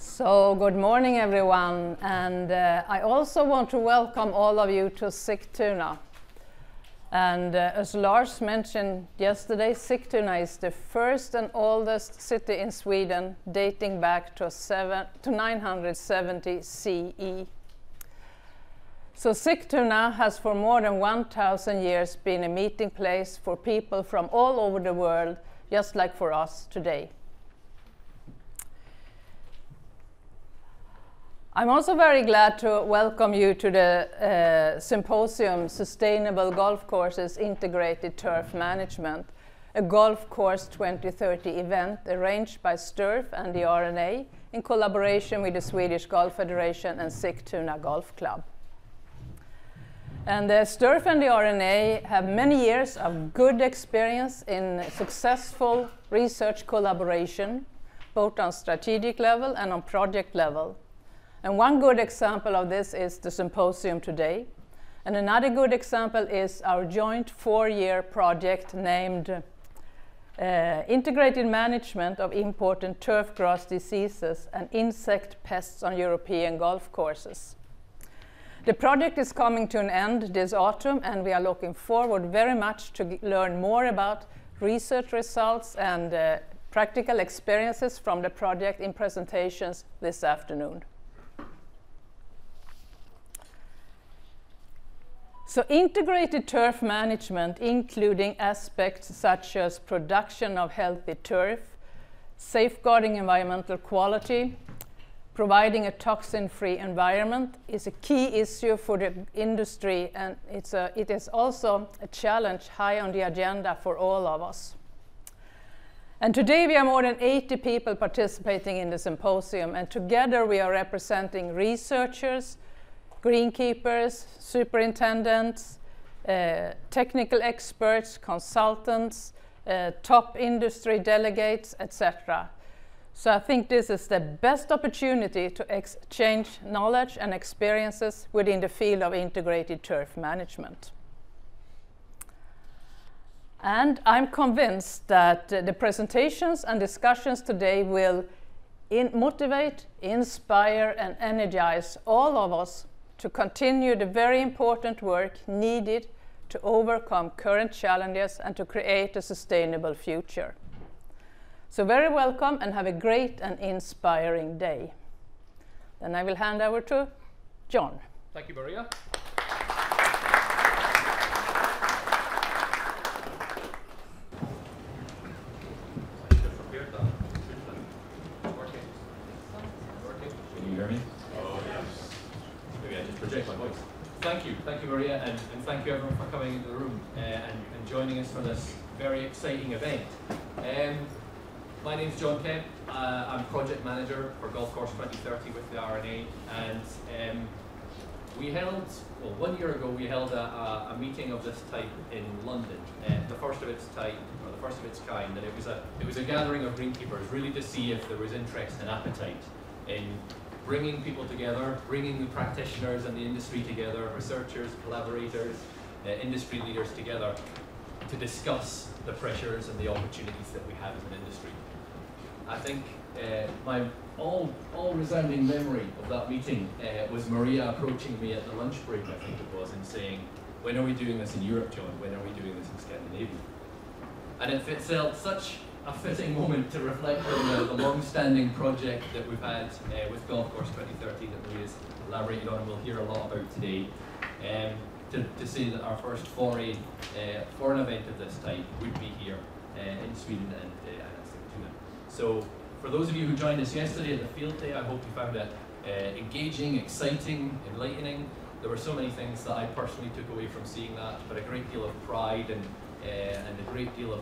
So good morning everyone, and I also want to welcome all of you to Sigtuna. And as Lars mentioned yesterday, Sigtuna is the first and oldest city in Sweden, dating back to 970 CE. So Sigtuna has for more than 1,000 years been a meeting place for people from all over the world, just like for us today. I'm also very glad to welcome you to the symposium, Sustainable Golf Courses Integrated Turf Management, a Golf Course 2030 event arranged by STERF and the RNA in collaboration with the Swedish Golf Federation and Sigtuna Golf Club. And the STERF and the RNA have many years of good experience in successful research collaboration, both on strategic level and on project level. And one good example of this is the symposium today. And another good example is our joint 4-year project named Integrated Management of Important Turfgrass Diseases and Insect Pests on European Golf Courses. The project is coming to an end this autumn, and we are looking forward very much to learn more about research results and practical experiences from the project in presentations this afternoon. So integrated turf management, including aspects such as production of healthy turf, safeguarding environmental quality, providing a toxin-free environment, is a key issue for the industry, and it is also a challenge high on the agenda for all of us. And today we are more than 80 people participating in the symposium, and together we are representing researchers, greenkeepers, superintendents, technical experts, consultants, top industry delegates, etc. So I think this is the best opportunity to exchange knowledge and experiences within the field of integrated turf management. And I'm convinced that the presentations and discussions today will motivate, inspire, and energize all of us to continue the very important work needed to overcome current challenges and to create a sustainable future. So very welcome and have a great and inspiring day. Then I will hand over to John. Thank you, Maria. Can you hear me? Oh, yes. Maybe I just project my voice. Thank you, Maria, and thank you everyone for coming into the room and joining us for this very exciting event. My name's John Kemp. I'm project manager for Golf Course 2030 with the RNA, and we held, well, 1 year ago we held a meeting of this type in London, the first of its type, or the first of its kind, and it was a gathering of greenkeepers, really to see if there was interest and appetite in bringing people together, bringing the practitioners and the industry together, researchers, collaborators, industry leaders together to discuss the pressures and the opportunities that we have as an industry. I think my all resounding memory of that meeting was Maria approaching me at the lunch break, I think it was, and saying, "When are we doing this in Europe, John? When are we doing this in Scandinavia?" And it felt such a fitting moment to reflect on the long-standing project that we've had with Golf Course 2030 that Maria's elaborated on and we'll hear a lot about today. To say that our first foray for an event of this type would be here in Sweden and at Sigtuna. So for those of you who joined us yesterday at the field day, I hope you found it engaging, exciting, enlightening. There were so many things that I personally took away from seeing that, but a great deal of pride and a great deal of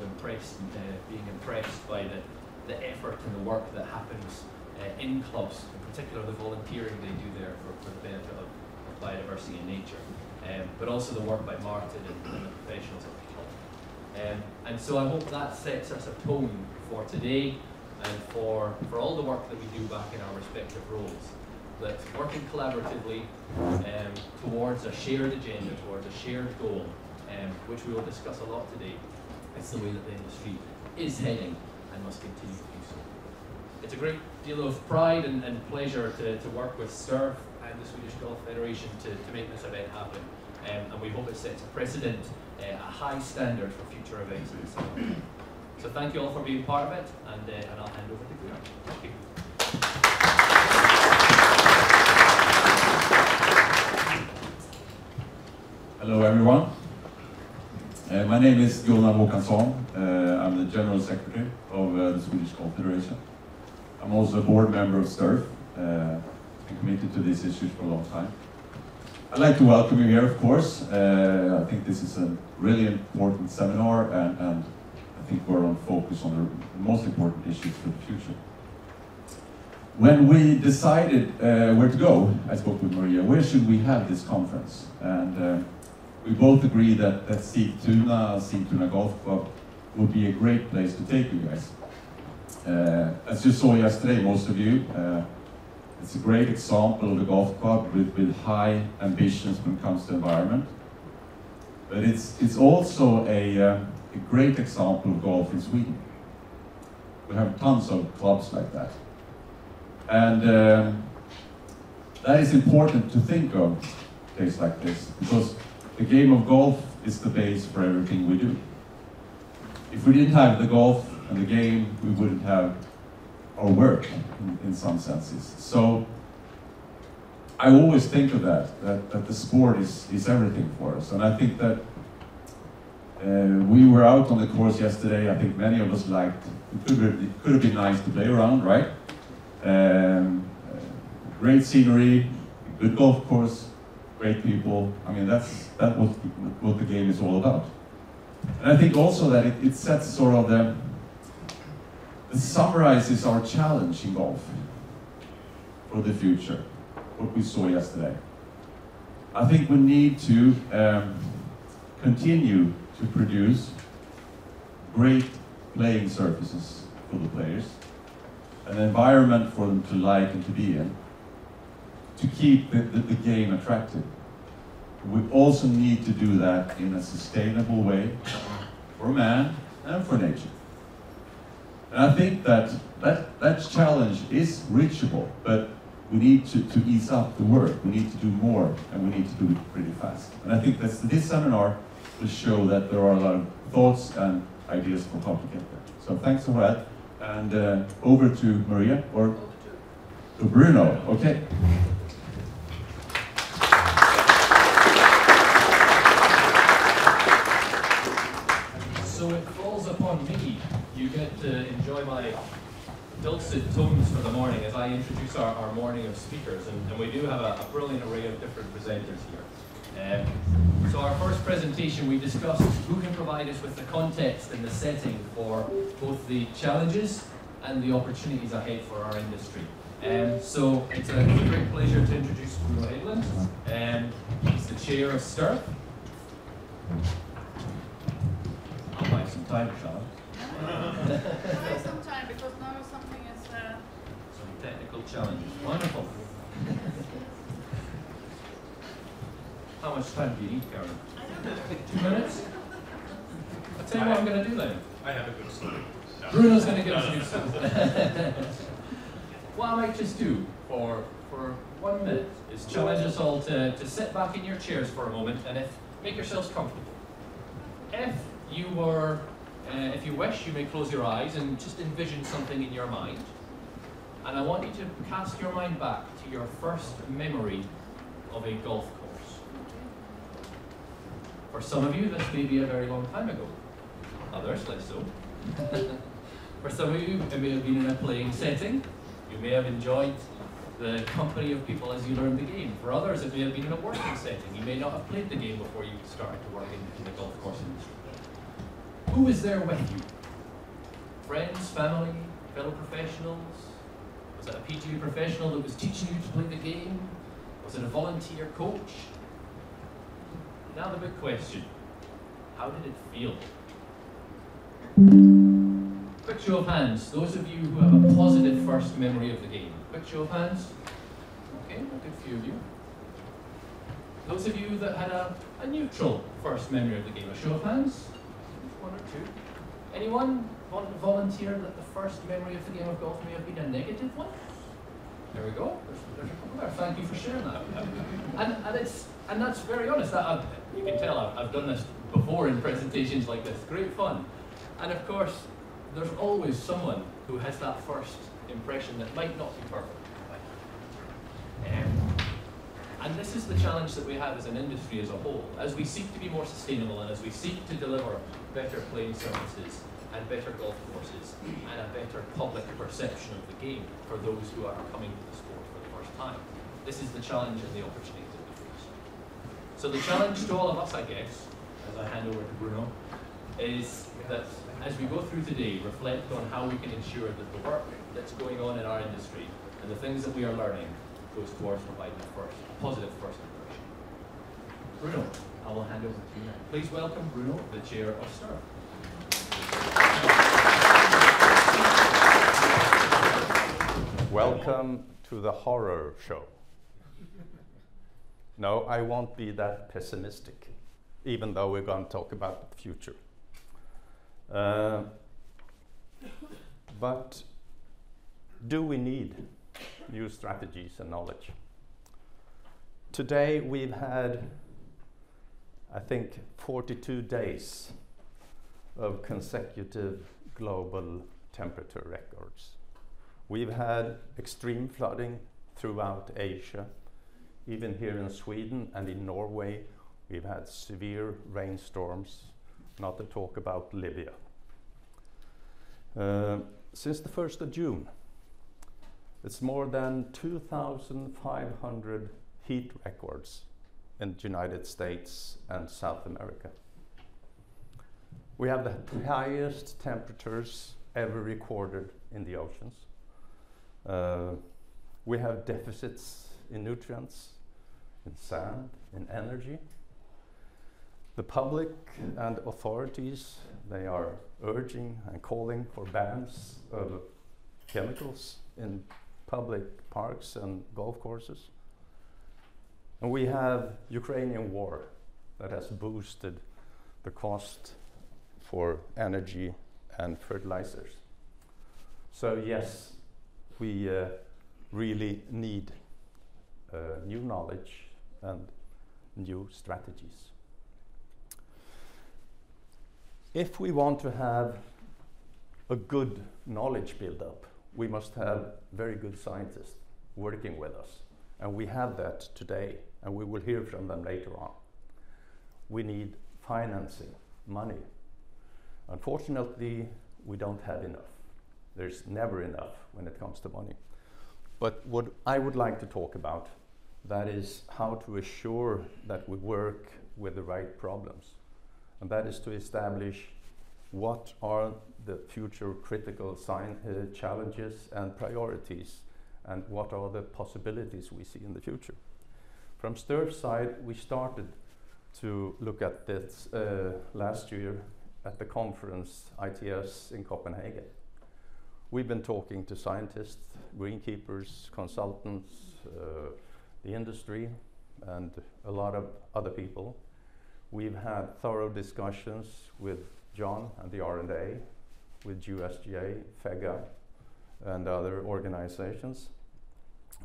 being impressed by the effort and the work that happens in clubs, in particular the volunteering they do there for the benefit of biodiversity and nature, but also the work by Martin and the professionals of the club. And so I hope that sets us a tone for today and for all the work that we do back in our respective roles, that working collaboratively towards a shared agenda, towards a shared goal, which we will discuss a lot today. It's the way that the industry is heading and must continue to do so. It's a great deal of pride and pleasure to work with STERF and the Swedish Golf Federation to make this event happen. And we hope it sets a precedent, a high standard for future events in the summer. So thank you all for being part of it, and I'll hand over to Gunnar. Thank you. Hello everyone. My name is Gunnar Håkansson. I'm the General Secretary of the Swedish Golf Federation. I'm also a board member of STERF. Been committed to these issues for a long time. I'd like to welcome you here, of course. I think this is a really important seminar, and I think we're on focus on the most important issues for the future. When we decided where to go, I spoke with Maria, where should we have this conference? And we both agreed that Sigtuna Golf Club would be a great place to take you guys. As you saw yesterday, most of you, it's a great example of a golf club with high ambitions when it comes to environment. But it's also a great example of golf in Sweden. We have tons of clubs like that. And that is important to think of days like this, because the game of golf is the base for everything we do. If we didn't have the golf and the game, we wouldn't have our work in some senses. So I always think of that the sport is everything for us. And I think that we were out on the course yesterday. I think many of us liked, it could have been nice to play around, right? Great scenery, good golf course, great people. I mean, that's what the game is all about. And I think also that it sets sort of it summarizes our challenge in golf for the future, what we saw yesterday. I think we need to continue to produce great playing surfaces for the players, an environment for them to like and to be in, to keep the game attractive. We also need to do that in a sustainable way for man and for nature. And I think that challenge is reachable, but we need to ease up the work. We need to do more, and we need to do it pretty fast. And I think that this seminar will show that there are a lot of thoughts and ideas for how to get there. So thanks for that. And over to Maria, or to Bruno. Okay. So it falls upon me. You get to enjoy my dulcet tones for the morning as I introduce our morning of speakers. And we do have a brilliant array of different presenters here. So our first presentation, we discussed who can provide us with the context and the setting for both the challenges and the opportunities ahead for our industry. So it's a great pleasure to introduce Bruno Hedlund. He's the chair of STERF. I'll buy some time, shall I? Buy some time, because now something is... Some technical challenges. Wonderful. How much time do you need, Karen? I don't know. 2 minutes? I'll tell you what I'm going to do then. I have a good story. Bruno's going to give us a good story. What I might just do for 1 minute is challenge us all to sit back in your chairs for a moment and make yourselves comfortable. If you wish, you may close your eyes and just envision something in your mind. And I want you to cast your mind back to your first memory of a golf course. For some of you, this may be a very long time ago. Others, less so. For some of you, it may have been in a playing setting. You may have enjoyed the company of people as you learned the game. For others, it may have been in a working setting. You may not have played the game before you started to work in the golf course industry. Who was there with you? Friends, family, fellow professionals? Was it a PGA professional that was teaching you to play the game? Was it a volunteer coach? Now the big question, how did it feel? Quick show of hands, those of you who have a positive first memory of the game. Quick show of hands. Okay, a good few of you. Those of you that had a neutral first memory of the game, a show of hands. 1 or 2. Anyone volunteer that the first memory of the game of golf may have been a negative one? There we go. There's a couple there. Thank you for sharing that. And that's very honest. You can tell I've done this before in presentations like this. Great fun. And of course, there's always someone who has that first impression that might not be perfect. And this is the challenge that we have as an industry as a whole. As we seek to be more sustainable and as we seek to deliver better playing surfaces and better golf courses and a better public perception of the game for those who are coming to the sport for the first time, this is the challenge and the opportunity that we face. So the challenge to all of us, I guess, as I hand over to Bruno, is that as we go through today, reflect on how we can ensure that the work that's going on in our industry and the things that we are learning goes towards providing a positive first impression. Bruno, I will hand over to you now. Please welcome Bruno, the chair of STERF. Welcome to the horror show. No, I won't be that pessimistic, even though we're going to talk about the future. But do we need new strategies and knowledge? Today we've had, I think, 42 days of consecutive global temperature records. We've had extreme flooding throughout Asia. Even here in Sweden and in Norway, we've had severe rainstorms, not to talk about Libya. Since the 1st of June, it's more than 2,500 heat records in the United States and South America. We have the highest temperatures ever recorded in the oceans. We have deficits in nutrients, in sand, in energy. The public and authorities, they are urging and calling for bans of chemicals in public parks and golf courses. And we have Ukrainian war that has boosted the cost for energy and fertilizers. So yes, we really need new knowledge and new strategies. If we want to have a good knowledge build-up, we must have very good scientists working with us. And we have that today, and we will hear from them later on. We need financing, money. Unfortunately, we don't have enough. There's never enough when it comes to money. But what I would like to talk about, that is how to assure that we work with the right problems. And that is to establish what are the future critical challenges and priorities, and what are the possibilities we see in the future. From STERF's side, we started to look at this last year at the conference ITS in Copenhagen. We've been talking to scientists, greenkeepers, consultants, the industry, and a lot of other people. We've had thorough discussions with John and the R&A, with USGA, FEGA, and other organizations.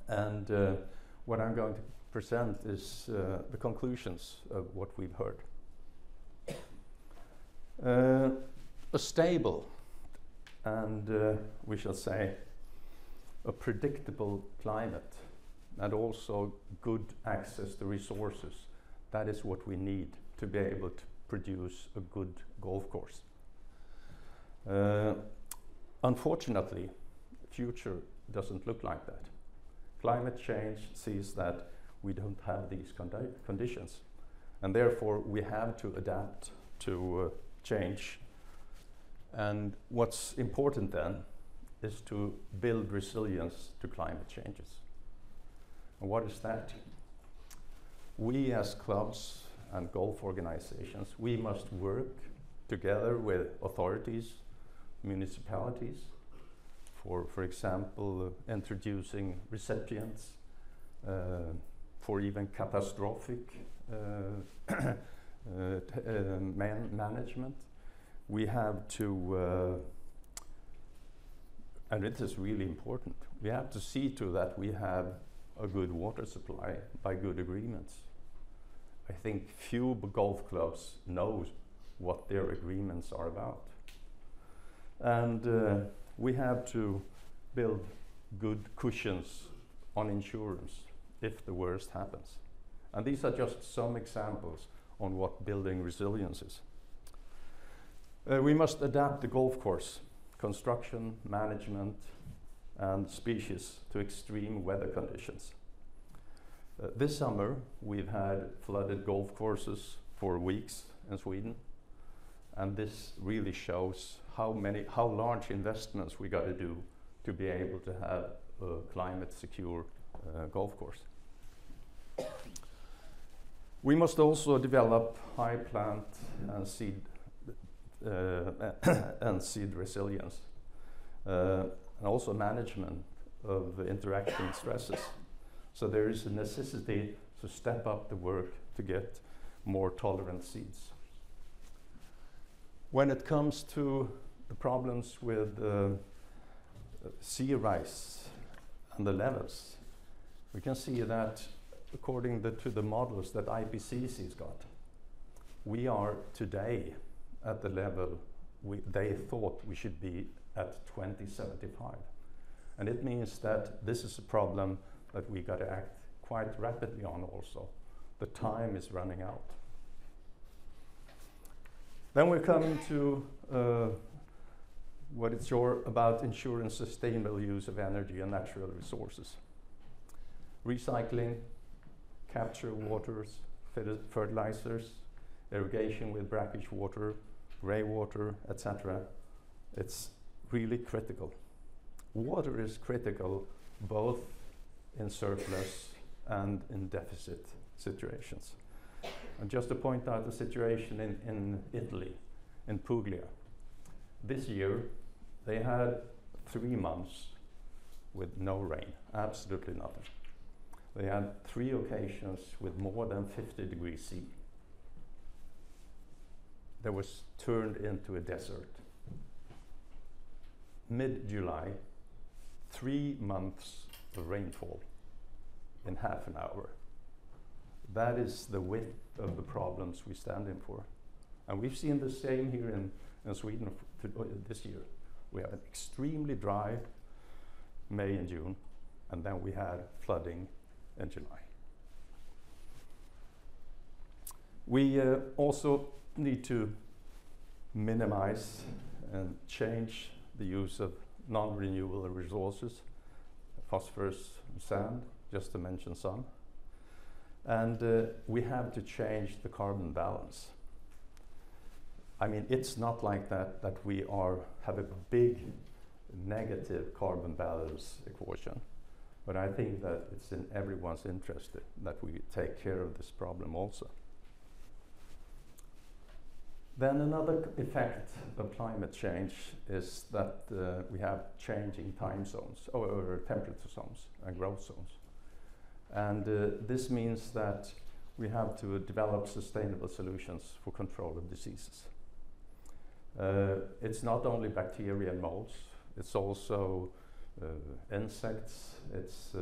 And what I'm going to present is the conclusions of what we've heard. A stable and we shall say a predictable climate, and also good access to resources. That is what we need to be able to produce a good golf course. Unfortunately, the future doesn't look like that. Climate change sees that we don't have these conditions, and therefore we have to adapt to change. And what's important then is to build resilience to climate changes. And what is that? We as clubs and golf organizations, we must work together with authorities, municipalities, for example, introducing recipients, for even catastrophic management. We have to And it is really important. We have to see to that we have a good water supply by good agreements. I think few golf clubs know what their agreements are about. And we have to build good cushions on insurance if the worst happens. And these are just some examples on what building resilience is. We must adapt the golf course, construction, management, and species to extreme weather conditions. This summer, we've had flooded golf courses for weeks in Sweden, and this really shows how large investments we got to do to be able to have a climate-secure golf course. We must also develop high plant and seed resilience, and also management of interacting stresses. So there is a necessity to step up the work to get more tolerant seeds. When it comes to the problems with sea rise and the levels, we can see that according to the models that IPCC's got, we are today at the level they thought we should be at 2075. And it means that this is a problem that we got to act quite rapidly on also. The time is running out. Then we're coming to what it's about ensuring sustainable use of energy and natural resources. Recycling, capture waters, fertilizers, irrigation with brackish water, grey water, etc. It's really critical. Water is critical both in surplus and in deficit situations. And just to point out the situation in Italy, in Puglia. This year, they had 3 months with no rain, absolutely nothing. They had 3 occasions with more than 50 degrees C. That was turned into a desert. Mid-July, 3 months of rainfall in half an hour. That is the width of the problems we stand in for. And we've seen the same here in Sweden this year. We have an extremely dry May and June, and then we had flooding in July. We also need to minimize and change the use of non-renewable resources, phosphorus and sand, just to mention some. And we have to change the carbon balance. I mean, it's not like that we have a big negative carbon balance equation, but I think that it's in everyone's interest that we take care of this problem also. Then another effect of climate change is that we have changing time zones, or temperature zones and growth zones. And this means that we have to develop sustainable solutions for control of diseases. It's not only bacteria and molds, it's also insects, it's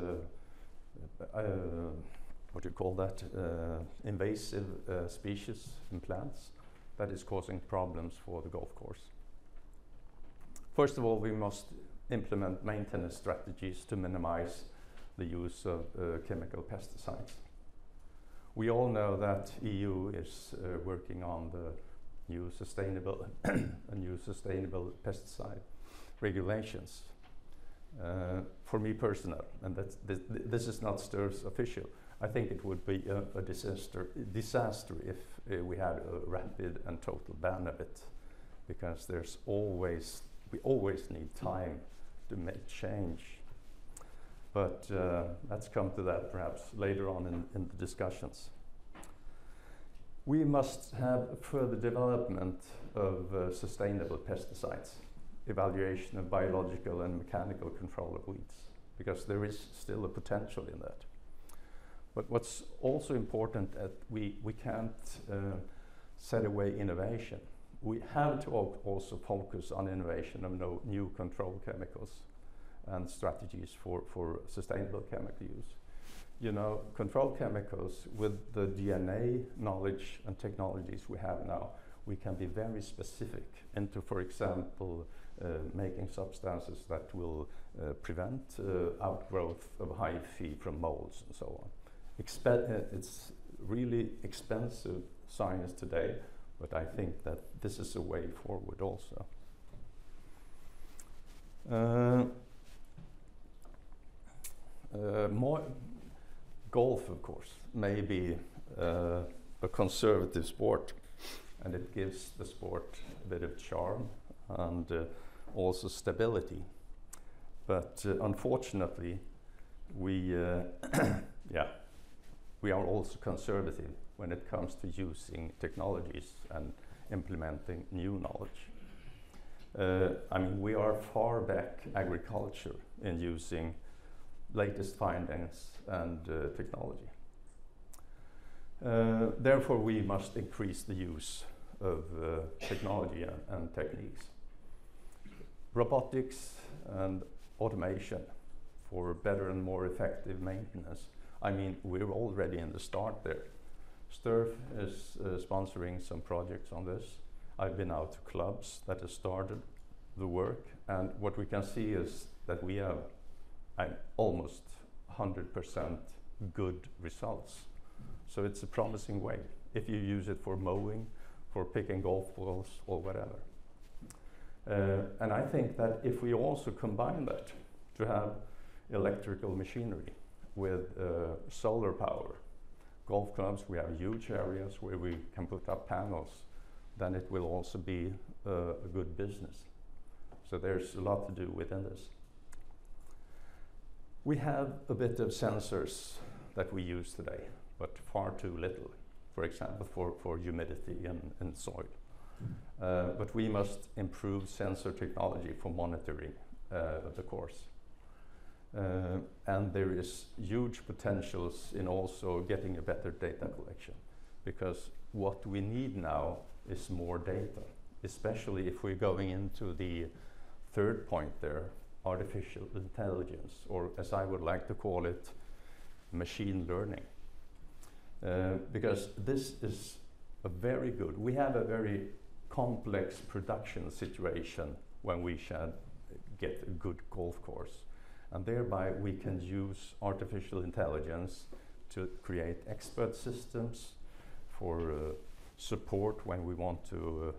what do you call that, invasive species in plants that is causing problems for the golf course. First of all, we must implement maintenance strategies to minimize the use of chemical pesticides. We all know that EU is working on the new sustainable pesticide regulations. For me personally, and this is not STERF's official, I think it would be a disaster if we had a rapid and total ban of it, because we always need time to make change. But let's come to that perhaps later on in the discussions. We must have further development of sustainable pesticides, evaluation of biological and mechanical control of weeds, because there is still a potential in that. But what's also important that we can't set away innovation. We have to also focus on innovation of new control chemicals and strategies for sustainable chemical use. You know, controlled chemicals, with the DNA knowledge and technologies we have now, we can be very specific into, for example, making substances that will prevent outgrowth of hyphae from molds and so on. It's really expensive science today, but I think that this is a way forward also. More golf, of course, may be a conservative sport, and it gives the sport a bit of charm and also stability. But unfortunately, we are also conservative when it comes to using technologies and implementing new knowledge. I mean, we are far back agriculture in using latest findings and technology. Therefore, we must increase the use of technology and techniques. Robotics and automation for better and more effective maintenance. I mean, we're already in the start there. STERF is sponsoring some projects on this. I've been out to clubs that have started the work, and what we can see is that we have almost 100% good results. So it's a promising way if you use it for mowing, for picking golf balls or whatever. And I think that if we also combine that to have electrical machinery with solar power, golf clubs, we have huge areas where we can put up panels, then it will also be a good business. So there's a lot to do within this. We have a bit of sensors that we use today, but far too little, for example, for humidity in soil. But we must improve sensor technology for monitoring the course. And there is huge potentials in also getting a better data collection, because what we need now is more data, especially if we're going into the third point there, artificial intelligence, or as I would like to call it, machine learning. Because this is a very good, we have a very complex production situation when we should get a good golf course. And thereby we can use artificial intelligence to create expert systems for support when we want to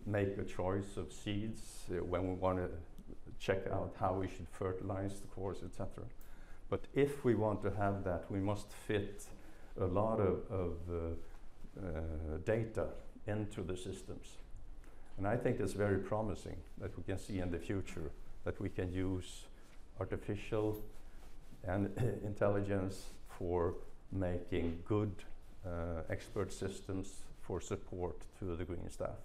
make a choice of seeds, when we want to check out how we should fertilize the course, etc. But if we want to have that, we must fit a lot of data into the systems. And I think it's very promising that we can see in the future that we can use artificial and intelligence for making good expert systems for support to the green staff.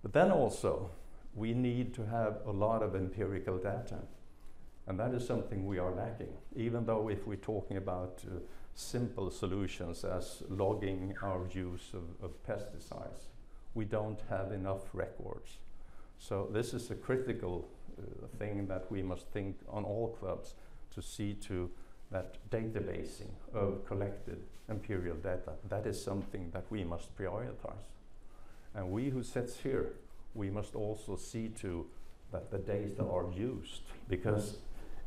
But then also we need to have a lot of empirical data, and that is something we are lacking, even though if we're talking about simple solutions as logging our use of pesticides, we don't have enough records. So this is a critical thing that we must think on all clubs, to see to that databasing of collected imperial data. That is something that we must prioritize. And we who sits here, we must also see to that the data are used, because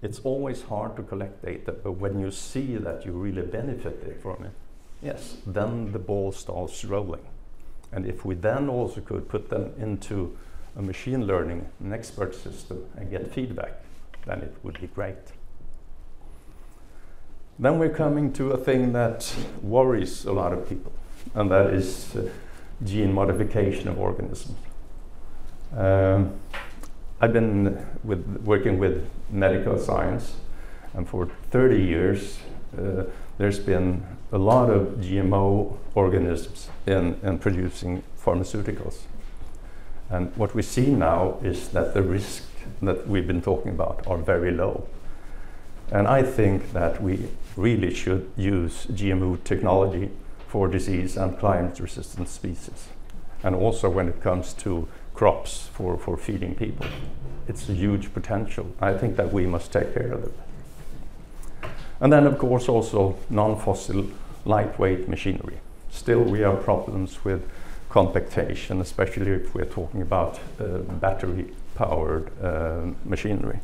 it's always hard to collect data, but when you see that you really benefited from it, yes, then the ball starts rolling. And if we then also could put them into a machine learning, an expert system, and get feedback, then it would be great. Then we're coming to a thing that worries a lot of people, and that is gene modification of organisms. I've been working with medical science, and for 30 years there's been a lot of GMO organisms in producing pharmaceuticals. And what we see now is that the risk that we've been talking about are very low. And I think that we really should use GMO technology for disease and climate resistant species. And also when it comes to crops for feeding people. It's a huge potential. I think that we must take care of it. And then, of course, also non-fossil lightweight machinery. Still, we have problems with compactation, especially if we're talking about battery-powered machinery.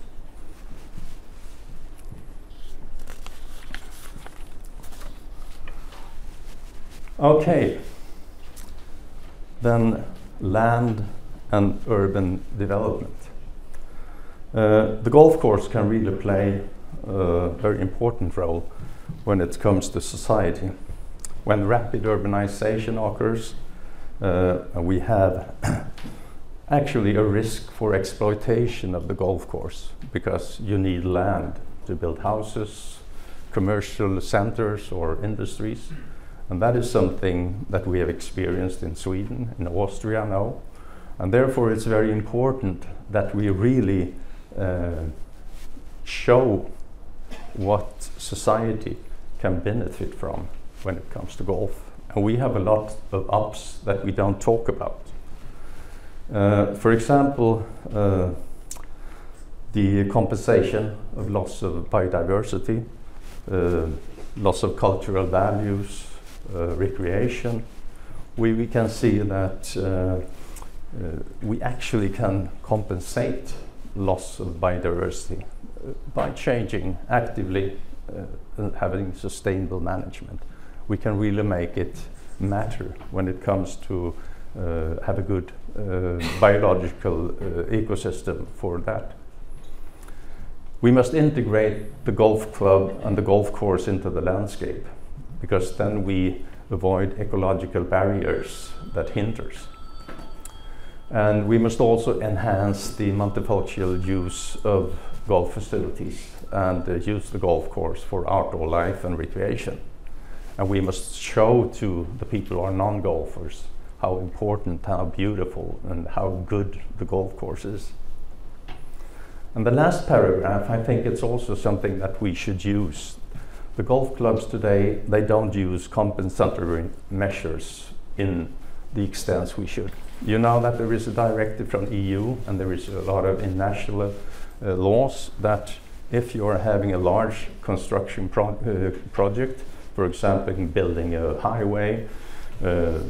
Okay, then land and urban development. The golf course can really play a very important role when it comes to society. When rapid urbanization occurs, we have actually a risk for exploitation of the golf course, because you need land to build houses, commercial centers or industries. And that is something that we have experienced in Sweden, in Austria now. And therefore it's very important that we really show what society can benefit from when it comes to golf. And we have a lot of ups that we don't talk about. For example, the compensation of loss of biodiversity, loss of cultural values, recreation. We can see that we actually can compensate loss of biodiversity by changing actively and having sustainable management. We can really make it matter when it comes to have a good biological ecosystem for that. We must integrate the golf club and the golf course into the landscape, because then we avoid ecological barriers that hinders. And we must also enhance the multifunctional use of golf facilities and use the golf course for outdoor life and recreation. And we must show to the people who are non-golfers how important, how beautiful, and how good the golf course is. And the last paragraph, I think it's also something that we should use. The golf clubs today, they don't use compensatory measures in the extent we should. You know that there is a directive from the EU, and there is a lot of international laws that if you are having a large construction project, for example, building a highway, a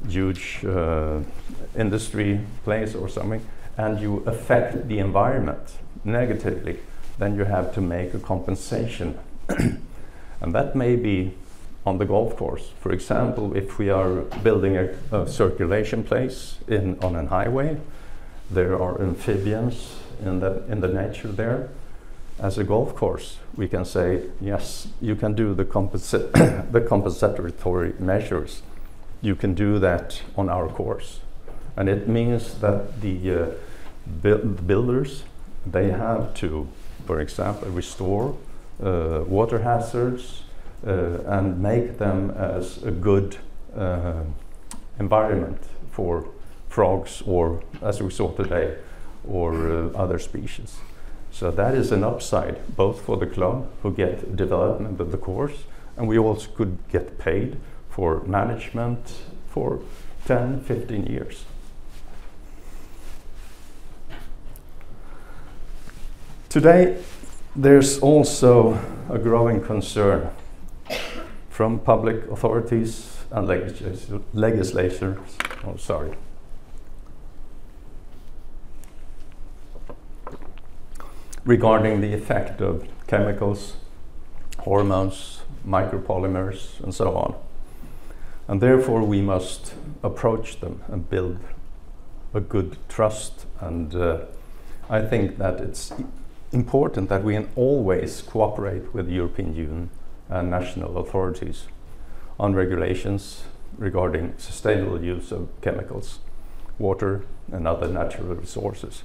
huge industry place or something, and you affect the environment negatively, then you have to make a compensation. And that may be on the golf course. For example, if we are building a circulation place on a highway, there are amphibians in the nature there. As a golf course, we can say, yes, you can do the compensatory measures. You can do that on our course. And it means that the builders, they have to, for example, restore water hazards and make them as a good environment for frogs, or as we saw today, or other species. So that is an upside, both for the club who get development of the course, and we also could get paid for management for 10, 15 years. Today, there's also a growing concern from public authorities and legislators. Oh, sorry. Regarding the effect of chemicals, hormones, micropolymers, and so on. And therefore, we must approach them and build a good trust. And I think that it's important that we always cooperate with the European Union and national authorities on regulations regarding sustainable use of chemicals, water, and other natural resources,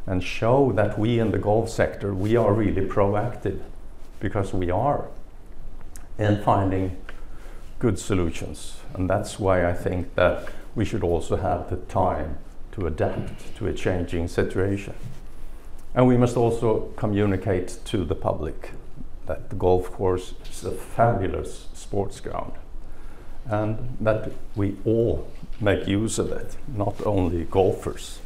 and show that we in the golf sector, we are really proactive, because we are in finding good solutions. And that's why I think that we should also have the time to adapt to a changing situation. And we must also communicate to the public that the golf course is a fabulous sports ground. and that we all make use of it, not only golfers.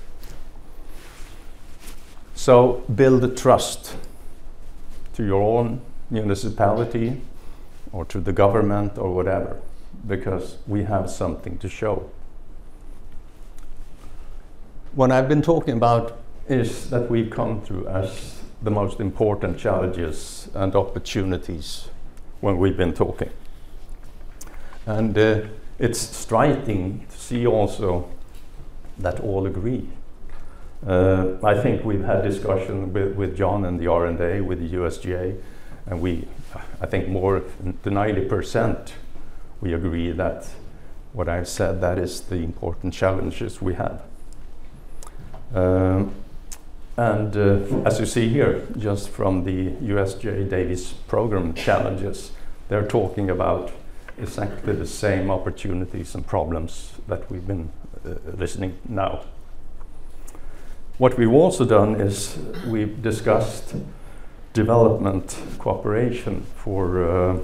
So build trust to your own municipality or to the government or whatever, because we have something to show. What I've been talking about is that we've come through as the most important challenges and opportunities when we've been talking. And it's striking to see also that all agree. I think we've had discussion with John and the R&A, with the USGA, and I think more than 90% we agree that what I've said, that is the important challenges we have. As you see here, just from the USGA Davis program challenges, they're talking about exactly the same opportunities and problems that we've been listening now. What we've also done is we've discussed development cooperation for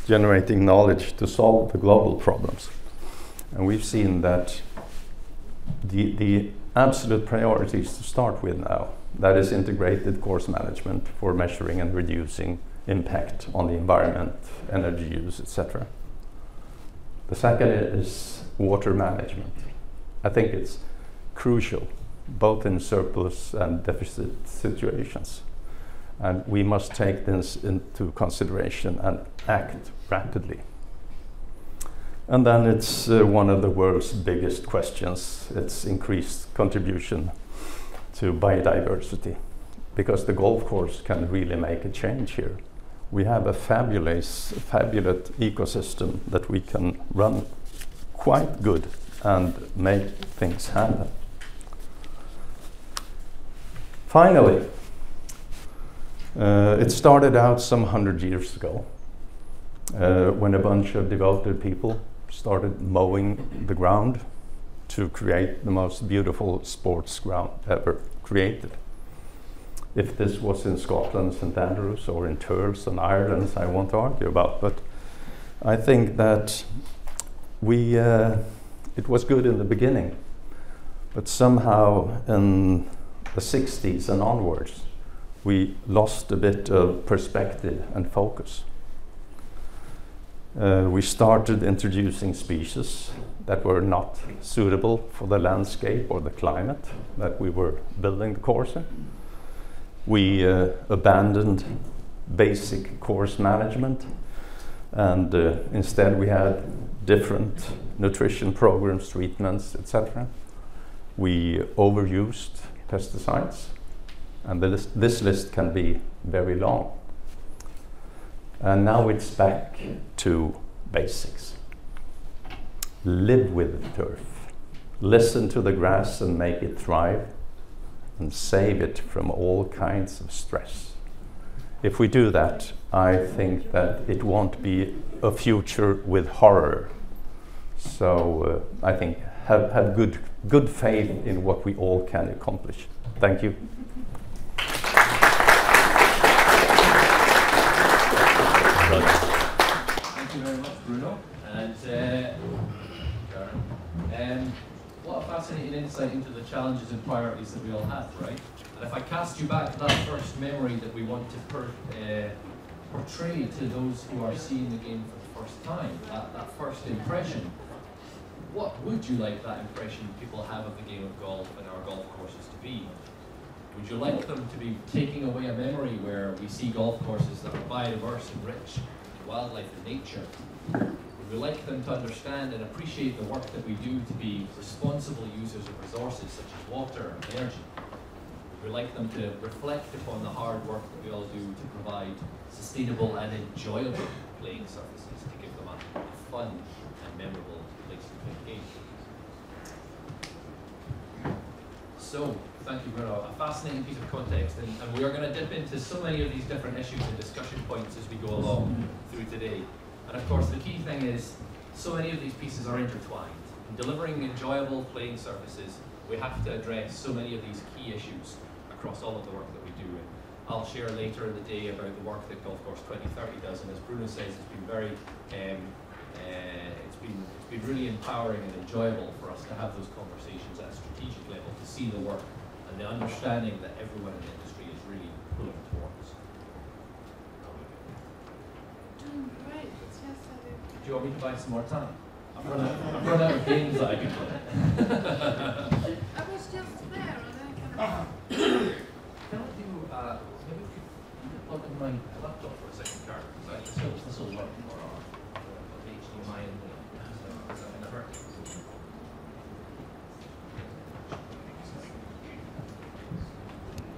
generating knowledge to solve the global problems. And we've seen that the absolute priorities to start with now, that is integrated course management for measuring and reducing impact on the environment, energy use, etc. The second is water management. I think it's crucial, both in surplus and deficit situations. And we must take this into consideration and act rapidly. And then it's one of the world's biggest questions. It's increased contribution to biodiversity, because the golf course can really make a change here. We have a fabulous ecosystem that we can run quite good and make things happen. Finally, it started out some 100 years ago when a bunch of devoted people started mowing the ground to create the most beautiful sports ground ever created. If this was in Scotland, St Andrews, or in Turfs and Ireland, I won't argue about, but I think that it was good in the beginning, but somehow in the 60s and onwards, we lost a bit of perspective and focus. We started introducing species that were not suitable for the landscape or the climate that we were building the course in. We abandoned basic course management, and instead we had different nutrition programs, treatments, etc. We overused pesticides, and this list can be very long. And now it's back to basics. Live with the turf. Listen to the grass and make it thrive, and save it from all kinds of stress. If we do that, I think that it won't be a future with horror. So I think have good faith in what we all can accomplish. Thank you. Thank you very much, Bruno. And Karen. What a fascinating insight into the challenges and priorities that we all have, right? And if I cast you back to that first memory that we want to portray to those who are seeing the game for the first time, that first impression, what would you like that impression people have of the game of golf and our golf courses to be? Would you like them to be taking away a memory where we see golf courses that are biodiverse and rich in wildlife and nature? Would we like them to understand and appreciate the work that we do to be responsible users of resources such as water and energy? Would we like them to reflect upon the hard work that we all do to provide sustainable and enjoyable playing surfaces to give them a fun and memorable place to play games? So, thank you, Bruno. A fascinating piece of context, and we are going to dip into so many of these different issues and discussion points as we go along through today. And of course, the key thing is, so many of these pieces are intertwined. In delivering enjoyable playing surfaces, we have to address so many of these key issues across all of the work that we do. And I'll share later in the day about the work that Golf Course 2030 does, and as Bruno says, it's been very It's been really empowering and enjoyable for us to have those conversations at a strategic level, to see the work and the understanding that everyone in the industry is really pulling towards. Doing great. It's just that Do you want me to buy some more time? I've run out of games that I can play. I was just there and then Can I do, maybe you could plug in my laptop for a second, Carl, because this will work for our HDMI in there. Is that going to hurt?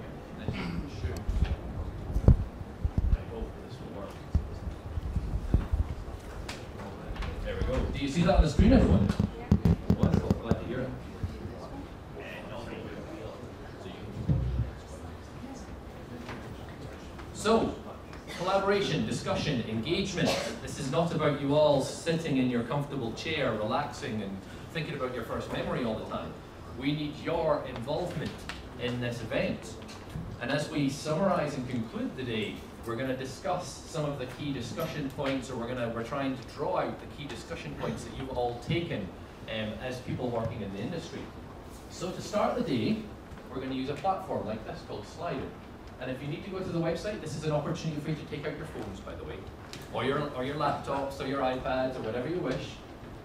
Yeah, then you should. I hope this will work. There we go. Do you see that on the screen, everyone? Wonderful. Glad to hear it. So, collaboration, discussion, engagement. This is not about you all sitting in your comfortable chair, relaxing and thinking about your first memory all the time. We need your involvement in this event. And as we summarize and conclude the day, we're going to discuss some of the key discussion points, or we're trying to draw out the key discussion points that you've all taken as people working in the industry. So to start the day, we're going to use a platform like this called Slido. And if you need to go to the website, this is an opportunity for you to take out your phones, by the way, or your laptops, or your iPads, or whatever you wish,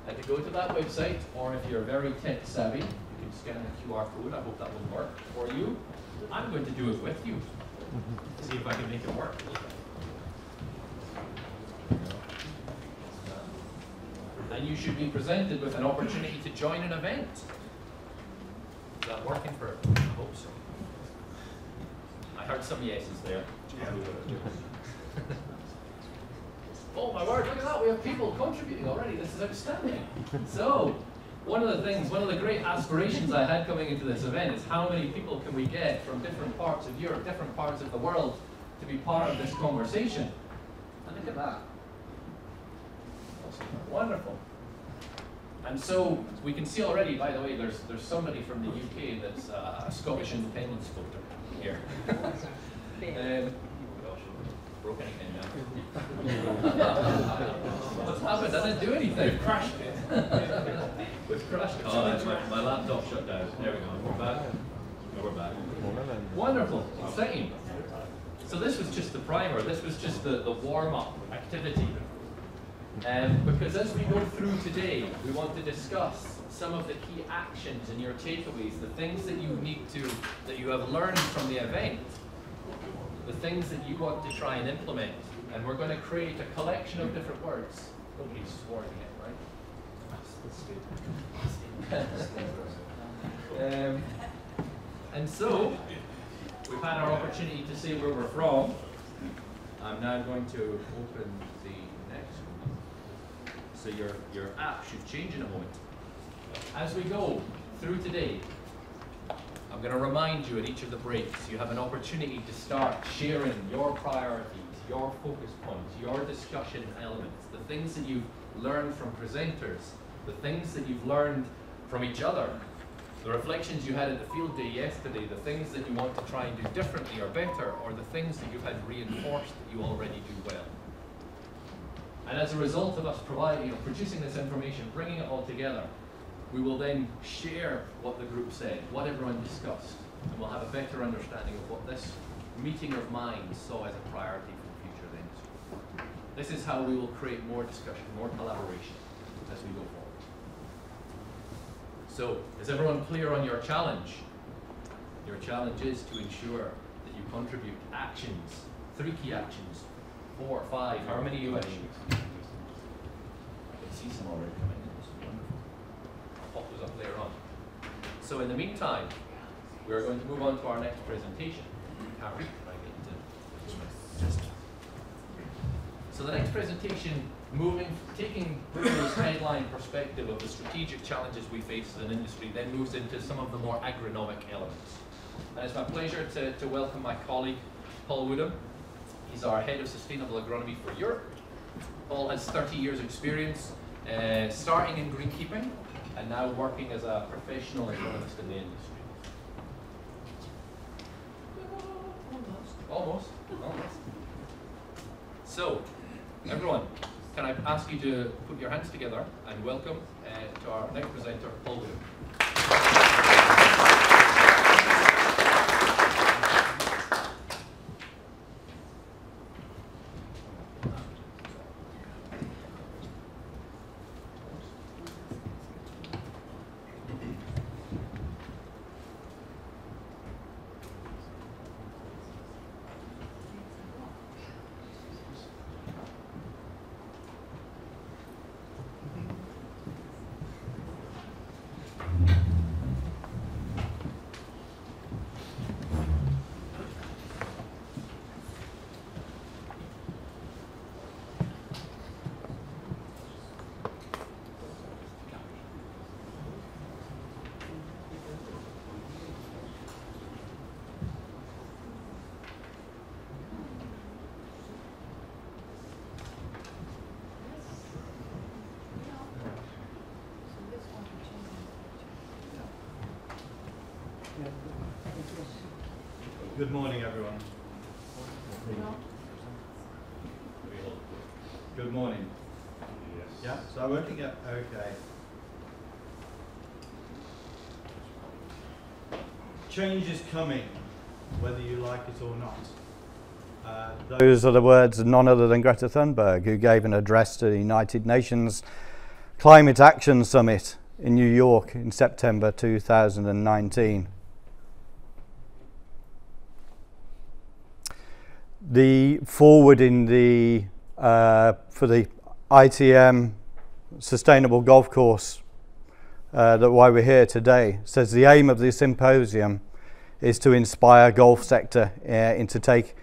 and to go to that website. Or if you're very tech savvy, you can scan the QR code. I hope that will work for you. I'm going to do it with you. See if I can make it work. And you should be presented with an opportunity to join an event. Is that working for you? I hope so. I heard some yeses there. Oh my word, look at that, we have people contributing already. This is outstanding. So, one of the great aspirations I had coming into this event is how many people can we get from different parts of Europe, different parts of the world, to be part of this conversation. And look at that. Wonderful. And so we can see already, by the way, there's somebody from the UK that's a Scottish independence voter here. Broke anything now. What's happened? I didn't do anything. We've crashed it. We've crashed it. Oh, my laptop shut down. There we go. We're back. No, we're back. Wonderful. Exciting. So this was just the primer. This was just the warm-up activity. Because as we go through today, we want to discuss some of the key actions and your takeaways, the things that that you have learned from the event, the things that you want to try and implement. And we're going to create a collection of different words. Nobody's sworn yet, right? And so, we've had our opportunity to say where we're from. I'm now going to open the next one. So your app should change in a moment. As we go through today, I'm going to remind you at each of the breaks, you have an opportunity to start sharing your priorities, your focus points, your discussion elements, the things that you've learned from presenters, the things that you've learned from each other, the reflections you had at the field day yesterday, the things that you want to try and do differently or better, or the things that you've had reinforced that you already do well. And as a result of us producing this information, bringing it all together, we will then share what the group said, what everyone discussed, and we'll have a better understanding of what this meeting of minds saw as a priority for the future of the industry. This is how we will create more discussion, more collaboration as we go forward. So, is everyone clear on your challenge? Your challenge is to ensure that you contribute actions, 3 key actions, 4, 5, how many you wish. I can see some already coming in. Pop those up later on. So in the meantime, we are going to move on to our next presentation. So the next presentation, taking Bruno's headline perspective of the strategic challenges we face as an industry, then moves into some of the more agronomic elements. And it's my pleasure to welcome my colleague, Paul Woodham. He's our Head of Sustainable Agronomy for Europe. Paul has 30 years experience, starting in greenkeeping, and now working as a professional agronomist in the industry. Almost. So, everyone, can I ask you to put your hands together and welcome to our next presenter, Paul Woodham. Good morning, everyone. Good morning. Yes. Yeah, so I'm working at, okay. Change is coming, whether you like it or not. Those are the words of none other than Greta Thunberg, who gave an address to the United Nations Climate Action Summit in New York in September 2019. The forward in the for the ITM Sustainable Golf Course that why we're here today says the aim of the symposium is to inspire golf sector to take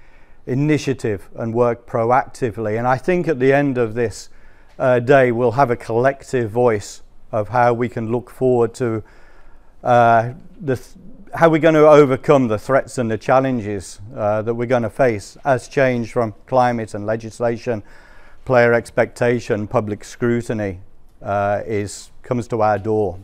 initiative and work proactively. And I think at the end of this day we'll have a collective voice of how we can look forward to how we're going to overcome the threats and the challenges that we're going to face as change from climate and legislation, player expectation, public scrutiny comes to our door.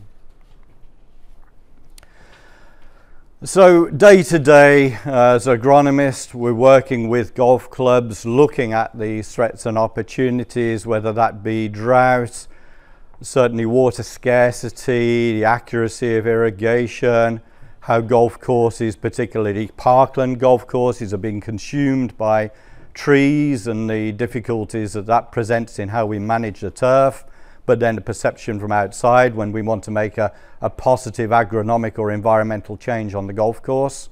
So day to day, as agronomists, we're working with golf clubs, looking at these threats and opportunities, whether that be drought, certainly water scarcity, the accuracy of irrigation, how golf courses, particularly parkland golf courses, are being consumed by trees and the difficulties that that presents in how we manage the turf, but then the perception from outside when we want to make a positive agronomic or environmental change on the golf course.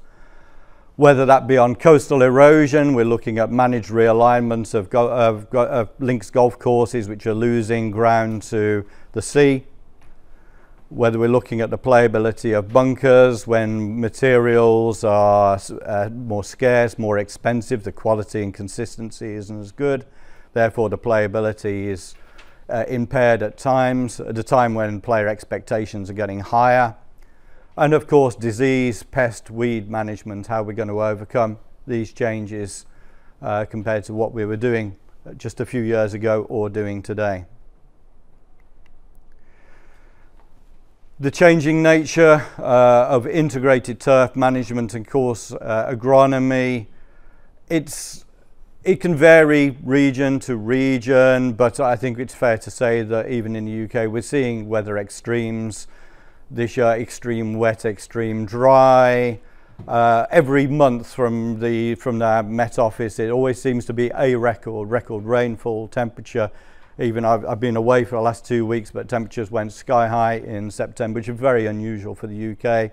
Whether that be on coastal erosion, we're looking at managed realignments of links golf courses which are losing ground to the sea. Whether we're looking at the playability of bunkers when materials are more scarce, more expensive, the quality and consistency isn't as good. Therefore, the playability is impaired at times, at a time when player expectations are getting higher. And of course, disease, pest, weed management, how we're going to overcome these changes compared to what we were doing just a few years ago or doing today. The changing nature of integrated turf management and course agronomy, it can vary region to region, but I think it's fair to say that even in the UK we're seeing weather extremes this year, extreme wet, extreme dry. Every month from the Met Office it always seems to be a record rainfall, temperature. Even I've been away for the last 2 weeks, but temperatures went sky high in September, which is very unusual for the UK.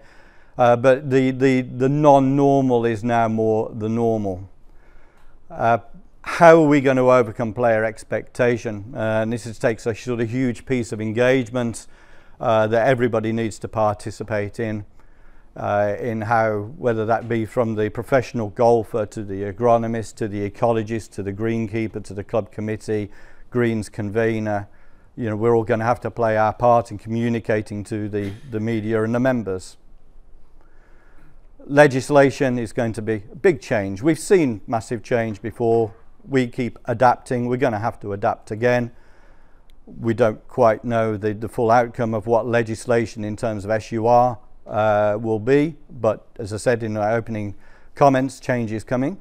But the non-normal is now more the normal. How are we going to overcome player expectation? And this takes a sort of huge piece of engagement that everybody needs to participate in how, whether that be from the professional golfer to the agronomist, to the ecologist, to the greenkeeper, to the club committee, Greens convener, you know, we're all going to have to play our part in communicating to the media and the members. Legislation is going to be a big change. We've seen massive change before. We keep adapting. We're going to have to adapt again. We don't quite know the full outcome of what legislation in terms of SUR will be, but as I said in my opening comments, change is coming.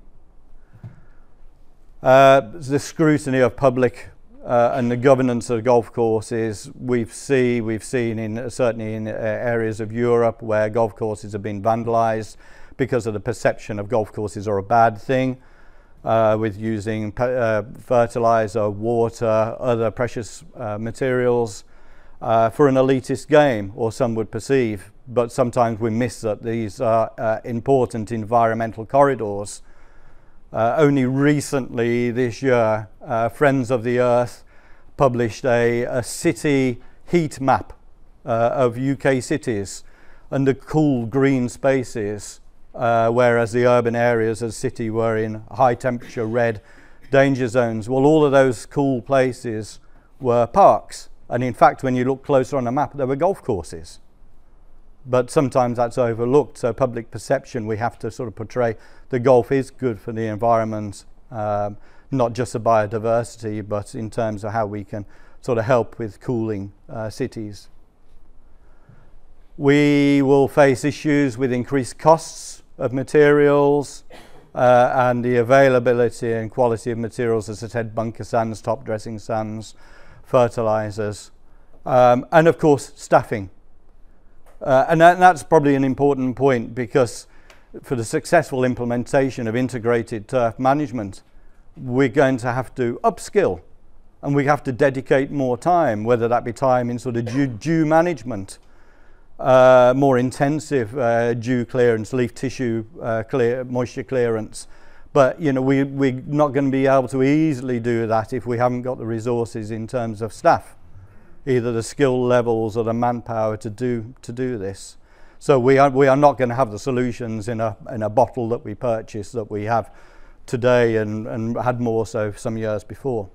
The scrutiny of public and the governance of golf courses, we've seen in certainly in areas of Europe where golf courses have been vandalized because of the perception of golf courses are a bad thing, with using fertilizer, water, other precious materials for an elitist game, or some would perceive. But sometimes we miss that these are important environmental corridors. Only recently this year, Friends of the Earth published a city heat map of UK cities under cool green spaces, whereas the urban areas of the city were in high temperature red danger zones. Well, all of those cool places were parks, and in fact when you look closer on the map there were golf courses. But sometimes that's overlooked, so public perception, we have to sort of portray the golf is good for the environment, not just the biodiversity, but in terms of how we can sort of help with cooling cities. We will face issues with increased costs of materials and the availability and quality of materials, as I said, bunker sands, top dressing sands, fertilizers, and of course staffing. And that's probably an important point, because for the successful implementation of integrated turf management, we're going to have to upskill, and we have to dedicate more time, whether that be time in sort of dew management, more intensive dew clearance, leaf tissue moisture clearance. But you know, we're not going to be able to easily do that if we haven't got the resources in terms of staff, either the skill levels or the manpower to do this. So we are not going to have the solutions in a bottle that we purchase that we have today and had more so some years before.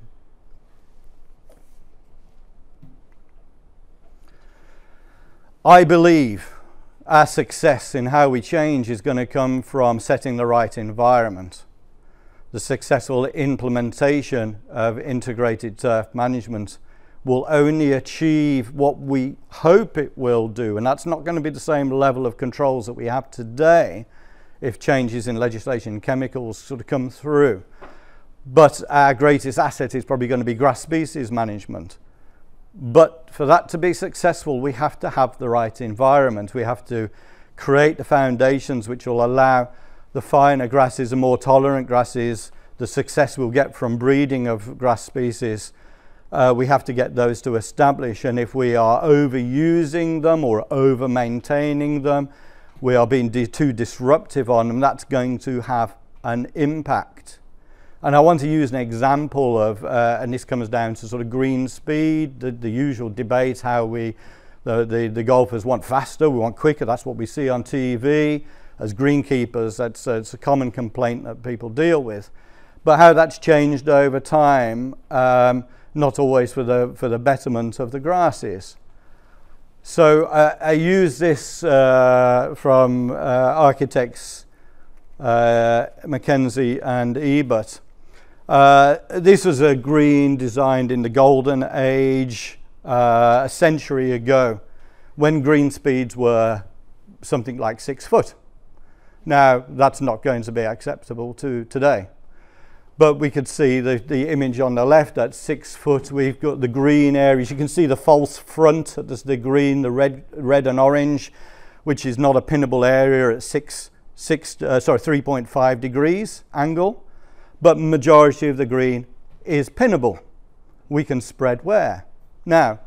I believe our success in how we change is going to come from setting the right environment. The successful implementation of integrated turf management will only achieve what we hope it will do, and that's not going to be the same level of controls that we have today if changes in legislation and chemicals sort of come through. But our greatest asset is probably going to be grass species management. But for that to be successful, we have to have the right environment. We have to create the foundations which will allow the finer grasses and more tolerant grasses, the success we'll get from breeding of grass species. We have to get those to establish, and if we are overusing them or over-maintaining them, we are being too disruptive on them, that's going to have an impact. And I want to use an example of, and this comes down to sort of green speed, the usual debate, how the golfers want faster, we want quicker, that's what we see on TV. As greenkeepers, it's a common complaint that people deal with. But how that's changed over time, not always for the betterment of the grasses. So I use this from architects Mackenzie and Ebert. This was a green designed in the golden age a century ago, when green speeds were something like 6 foot. Now that's not going to be acceptable to today. But we could see the image on the left at 6 foot. We've got the green areas. You can see the false front. There's the green, the red and orange, which is not a pinnable area at 3.5 degrees angle. But majority of the green is pinnable. We can spread wear. Now,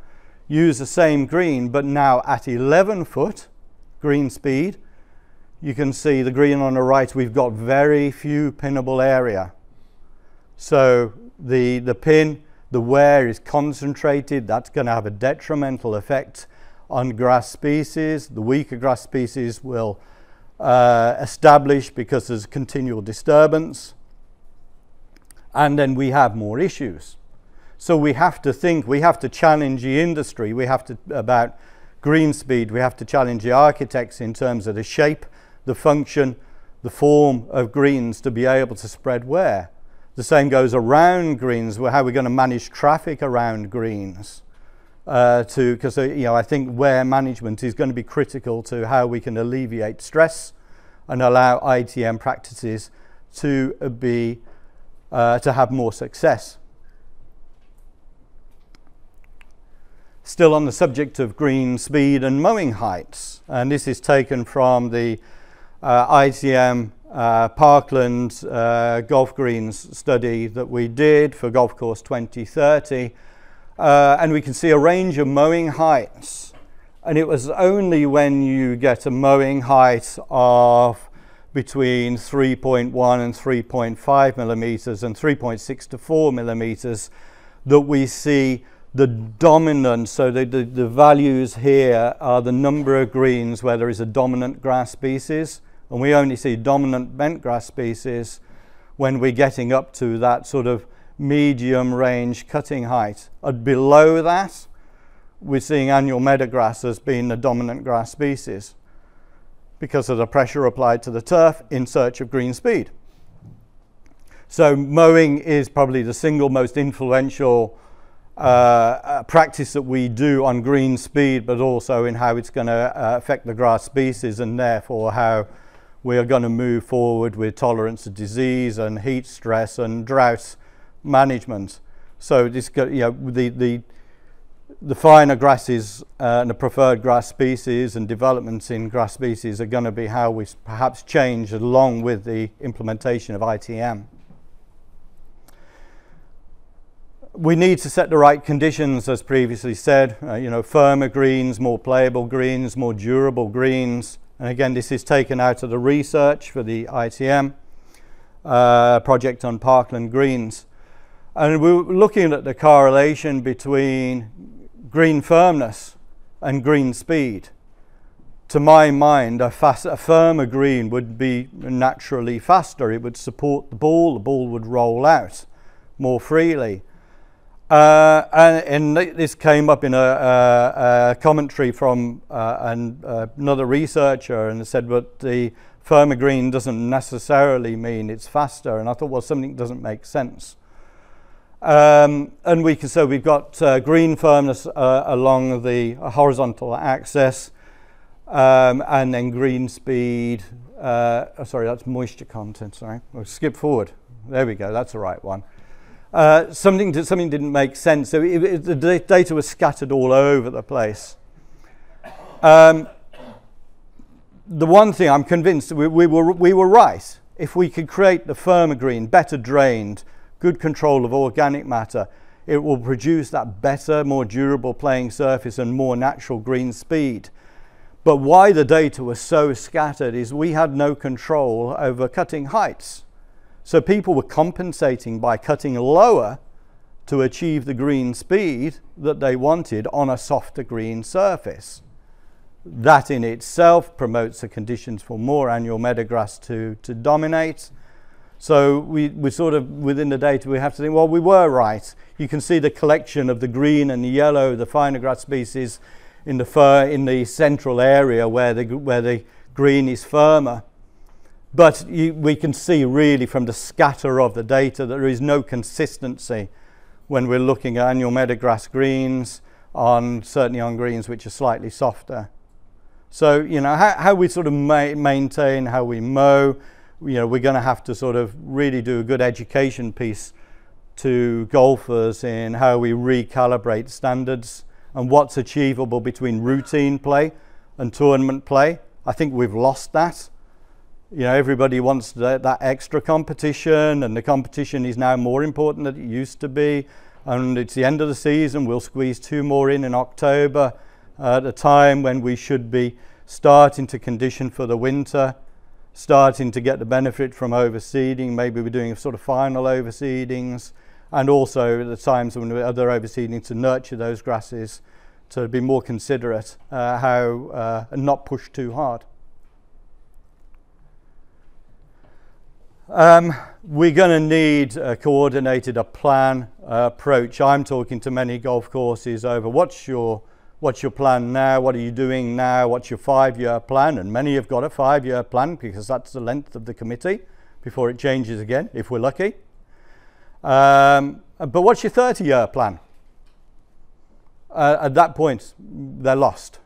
use the same green, but now at 11 foot green speed. You can see the green on the right. We've got very few pinnable area. So the wear is concentrated. That's going to have a detrimental effect on grass species. The weaker grass species will establish because there's continual disturbance. And then we have more issues. So we have to think, we have to challenge the industry. We have to, about green speed, we have to challenge the architects in terms of the shape, the function, the form of greens to be able to spread wear. The same goes around greens, how we're going to manage traffic around greens. Because I think wear management is going to be critical to how we can alleviate stress and allow ITM practices to have more success. still on the subject of green speed and mowing heights. And this is taken from the ITM Parkland golf greens study that we did for Golf Course 2030. And we can see a range of mowing heights. And it was only when you get a mowing height of between 3.1 and 3.5 millimeters and 3.6 to 4 millimeters that we see the dominant, so the values here are the number of greens where there is a dominant grass species, and we only see dominant bent grass species when we're getting up to that sort of medium range cutting height. Below that, we're seeing annual meadowgrass as being the dominant grass species because of the pressure applied to the turf in search of green speed. So mowing is probably the single most influential practice that we do on green speed, but also in how it's going to affect the grass species, and therefore how we are going to move forward with tolerance of disease and heat stress and drought management. So this, the finer grasses and the preferred grass species and developments in grass species are going to be how we perhaps change along with the implementation of ITM. We need to set the right conditions, as previously said, firmer greens, more playable greens, more durable greens. And again, this is taken out of the research for the ITM project on parkland greens. And we were looking at the correlation between green firmness and green speed. To my mind, a firmer green would be naturally faster. It would support the ball would roll out more freely. And this came up in a commentary from another researcher, and said, but the firmer green doesn't necessarily mean it's faster. And I thought, well, something doesn't make sense. And so we've got green firmness along the horizontal axis, and then green speed. Sorry, that's moisture content. Sorry, we'll skip forward. There we go. That's the right one. Something didn't make sense. So the data was scattered all over the place. The one thing I'm convinced we were right. If we could create the firmer green, better drained, good control of organic matter, it will produce that better, more durable playing surface and more natural green speed. But why the data was so scattered is we had no control over cutting heights. So people were compensating by cutting lower to achieve the green speed that they wanted on a softer green surface. That in itself promotes the conditions for more annual meadowgrass to dominate. So we sort of, within the data, we have to think, well, we were right. You can see the collection of the green and the yellow, the finer grass species in the central area where the green is firmer. But we can see really from the scatter of the data that there is no consistency when we're looking at annual meadowgrass greens, certainly on greens which are slightly softer. So, how we sort of maintain, how we mow, we're going to have to sort of really do a good education piece to golfers in how we recalibrate standards and what's achievable between routine play and tournament play. I think we've lost that. Everybody wants that extra competition, and the competition is now more important than it used to be. And it's the end of the season. We'll squeeze 2 more in October at a time when we should be starting to condition for the winter, starting to get the benefit from overseeding. Maybe we're doing sort of final overseedings, and also the times when we're other overseeding to nurture those grasses, to be more considerate and not push too hard. We're going to need a coordinated plan approach. I'm talking to many golf courses over what's your plan now, what are you doing now, what's your 5-year plan, and many have got a 5-year plan because that's the length of the committee before it changes again, if we're lucky. But what's your 30-year plan? At that point, they're lost.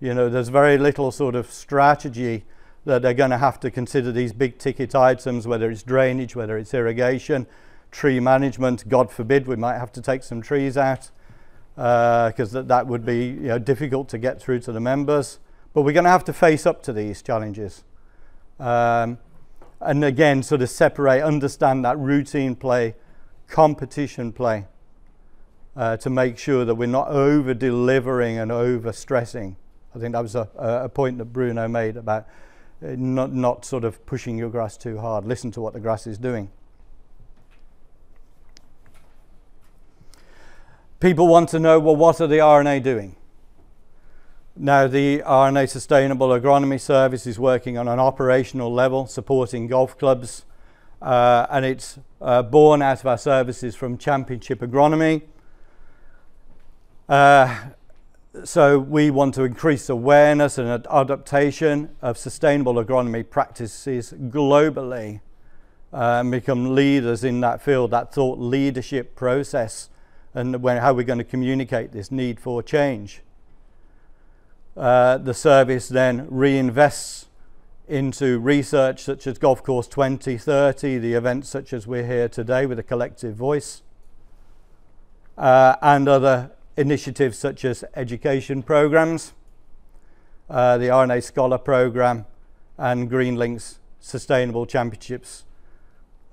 There's very little sort of strategy that they're going to have to consider these big ticket items, whether it's drainage, whether it's irrigation, tree management. God forbid we might have to take some trees out. because that would be difficult to get through to the members. But we're going to have to face up to these challenges. And again, sort of separate, understand that routine play, competition play, to make sure that we're not over-delivering and over-stressing. I think that was a point that Bruno made about not sort of pushing your grass too hard. Listen to what the grass is doing. People want to know, well, what are the RNA doing? Now, the RNA Sustainable Agronomy Service is working on an operational level, supporting golf clubs, and it's born out of our services from Championship Agronomy. So we want to increase awareness and adaptation of sustainable agronomy practices globally, and become leaders in that field, that thought leadership process, and how we're going to communicate this need for change. The service then reinvests into research such as Golf Course 2030, the events such as we're here today with a collective voice, and other initiatives such as education programs, the RNA Scholar program, and GreenLink's Sustainable Championships.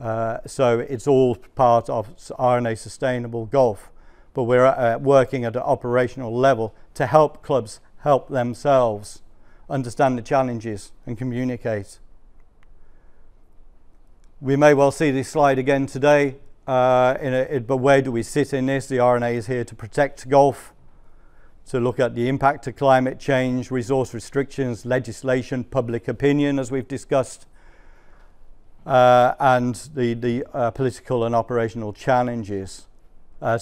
So it's all part of RNA Sustainable Golf, but we're working at an operational level to help clubs help themselves understand the challenges and communicate. We may well see this slide again today, but where do we sit in this? The RNA is here to protect golf, to look at the impact of climate change, resource restrictions, legislation, public opinion, as we've discussed, and the political and operational challenges. I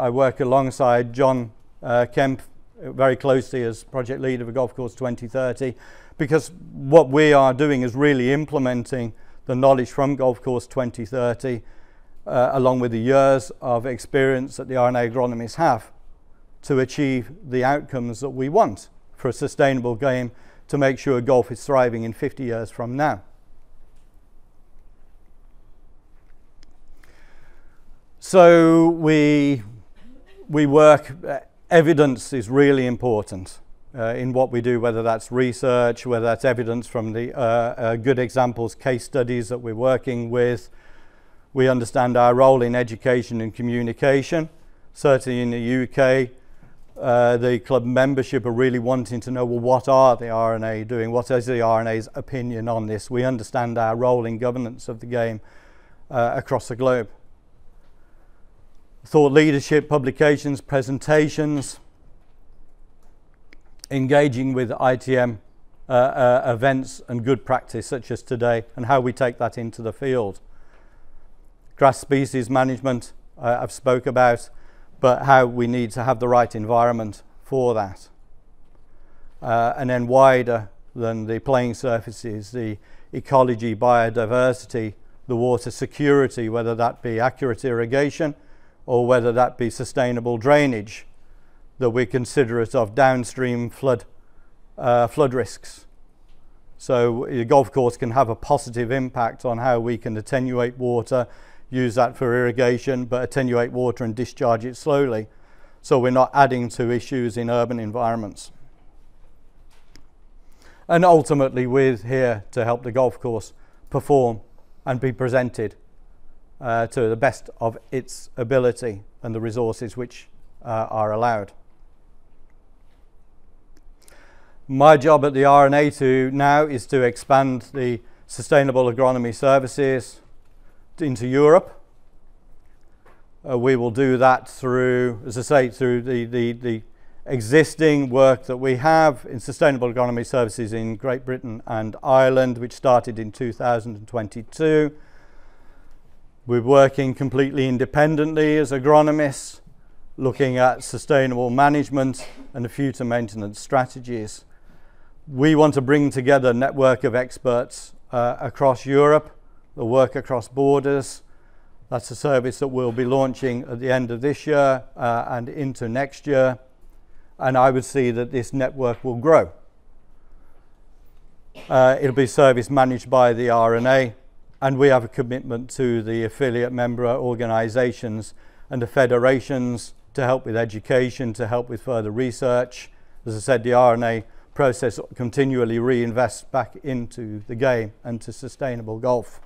work alongside John Kemp very closely as project leader for Golf Course 2030, because what we are doing is really implementing the knowledge from Golf Course 2030 along with the years of experience that the RNA agronomists have to achieve the outcomes that we want for a sustainable game, to make sure golf is thriving in 50 years from now. So we work, evidence is really important in what we do, whether that's research, whether that's evidence from the good examples, case studies that we're working with. We understand our role in education and communication. Certainly in the UK, the club membership are really wanting to know, well, what are the RNA doing? What is the RNA's opinion on this? We understand our role in governance of the game across the globe. Thought leadership, publications, presentations, engaging with ITM events and good practice such as today, and how we take that into the field. Grass species management I've spoke about, but how we need to have the right environment for that. And then wider than the playing surfaces, the ecology, biodiversity, the water security, whether that be accurate irrigation or whether that be sustainable drainage, that we considerate of downstream flood risks. So the golf course can have a positive impact on how we can attenuate water, use that for irrigation, but attenuate water and discharge it slowly, so we're not adding to issues in urban environments. And ultimately we're here to help the golf course perform and be presented to the best of its ability and the resources which are allowed. My job at the RNA now is to expand the sustainable agronomy services into Europe. We will do that through, as I say, through the existing work that we have in sustainable agronomy services in Great Britain and Ireland, which started in 2022. We're working completely independently as agronomists, looking at sustainable management and the future maintenance strategies. We want to bring together a network of experts across Europe, the work across borders. That's a service that we'll be launching at the end of this year and into next year. And I would see that this network will grow. It'll be service managed by the RNA, and we have a commitment to the affiliate member organisations and the federations to help with education, to help with further research. As I said, the RNA process continually reinvests back into the game and to sustainable golf.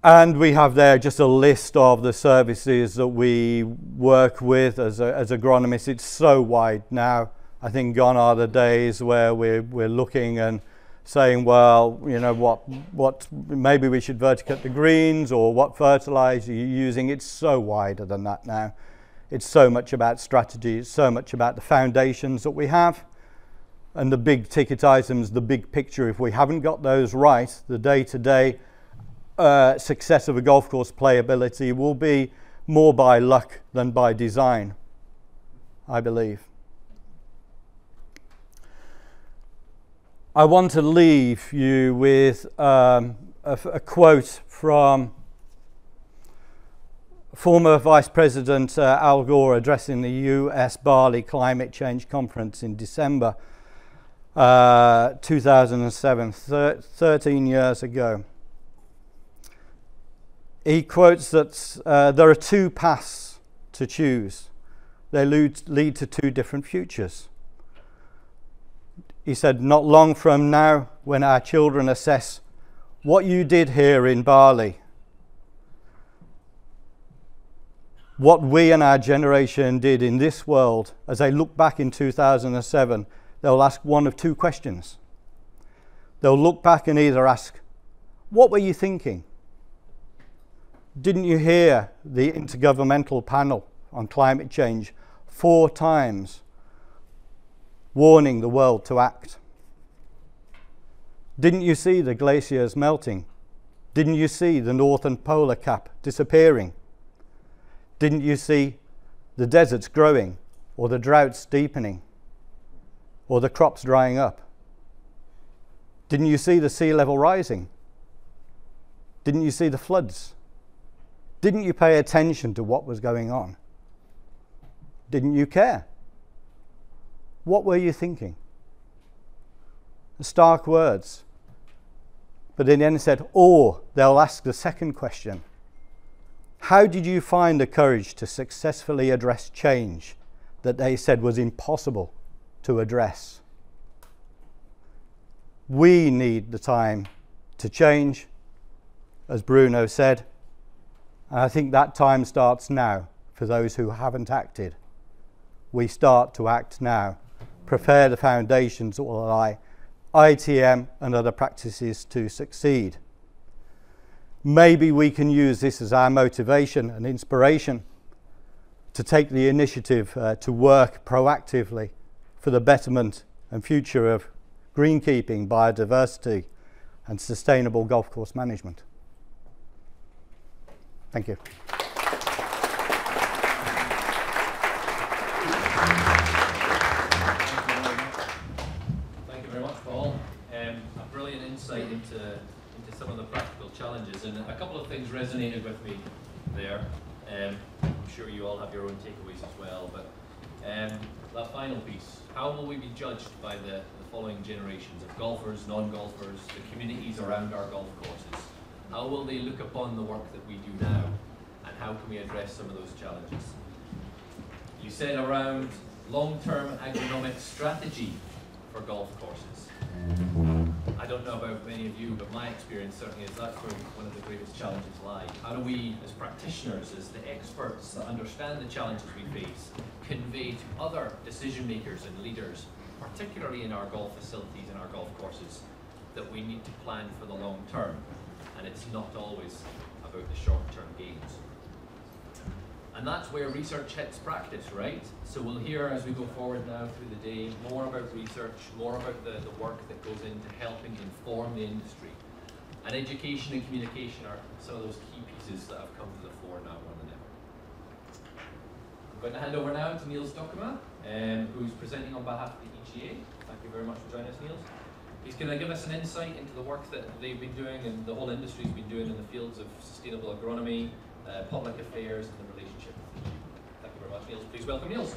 And we have there just a list of the services that we work with as agronomists. It's so wide now. I think gone are the days where we're looking and saying, well, you know, what maybe we should verticate the greens, or what fertilizer you're using. It's so wider than that now. It's so much about strategy. It's so much about the foundations that we have and the big ticket items, the big picture. If we haven't got those right, the day-to-day success of a golf course playability will be more by luck than by design, I believe. I want to leave you with a quote from former Vice President Al Gore addressing the US Barley Climate Change Conference in December 2007, 13 years ago. He quotes that there are two paths to choose. They lead to two different futures. He said, not long from now, when our children assess what you did here in Bali, what we and our generation did in this world, as they look back in 2007, they'll ask one of two questions. They'll look back and either ask, what were you thinking? Didn't you hear the Intergovernmental Panel on Climate Change 4 times warning the world to act? Didn't you see the glaciers melting? Didn't you see the northern polar cap disappearing? Didn't you see the deserts growing, or the droughts deepening, or the crops drying up? Didn't you see the sea level rising? Didn't you see the floods? Didn't you pay attention to what was going on? Didn't you care? What were you thinking? Stark words. But in the end it said, or they'll ask the second question. How did you find the courage to successfully address change that they said was impossible to address? We need the time to change, as Bruno said. And I think that time starts now for those who haven't acted. We start to act now. Prepare the foundations that will allow ITM and other practices to succeed. Maybe we can use this as our motivation and inspiration to take the initiative to work proactively for the betterment and future of greenkeeping, biodiversity, and sustainable golf course management. Thank you. Thank you very much, Paul. A brilliant insight into some of the practical challenges, and a couple of things resonated with me there. I'm sure you all have your own takeaways as well, but that final piece, how will we be judged by the following generations of golfers, non-golfers, the communities around our golf courses? How will they look upon the work that we do now, and how can we address some of those challenges? You said around long-term agronomic strategy for golf courses. I don't know about many of you, but my experience certainly is that's where one of the greatest challenges lie. How do we, as practitioners, as the experts that understand the challenges we face, convey to other decision makers and leaders, particularly in our golf facilities and our golf courses, that we need to plan for the long term, and it's not always about the short-term gains. And that's where research hits practice, right? So we'll hear as we go forward now through the day more about research, more about the work that goes into helping inform the industry. And education and communication are some of those key pieces that have come to the fore now more than ever. I'm going to hand over now to Niels Dokkuma, who's presenting on behalf of the EGA. Thank you very much for joining us, Niels. He's going to give us an insight into the work that they've been doing and the whole industry's been doing in the fields of sustainable agronomy, public affairs, and the relationship with the EU. Thank you very much, Niels. Please welcome Niels.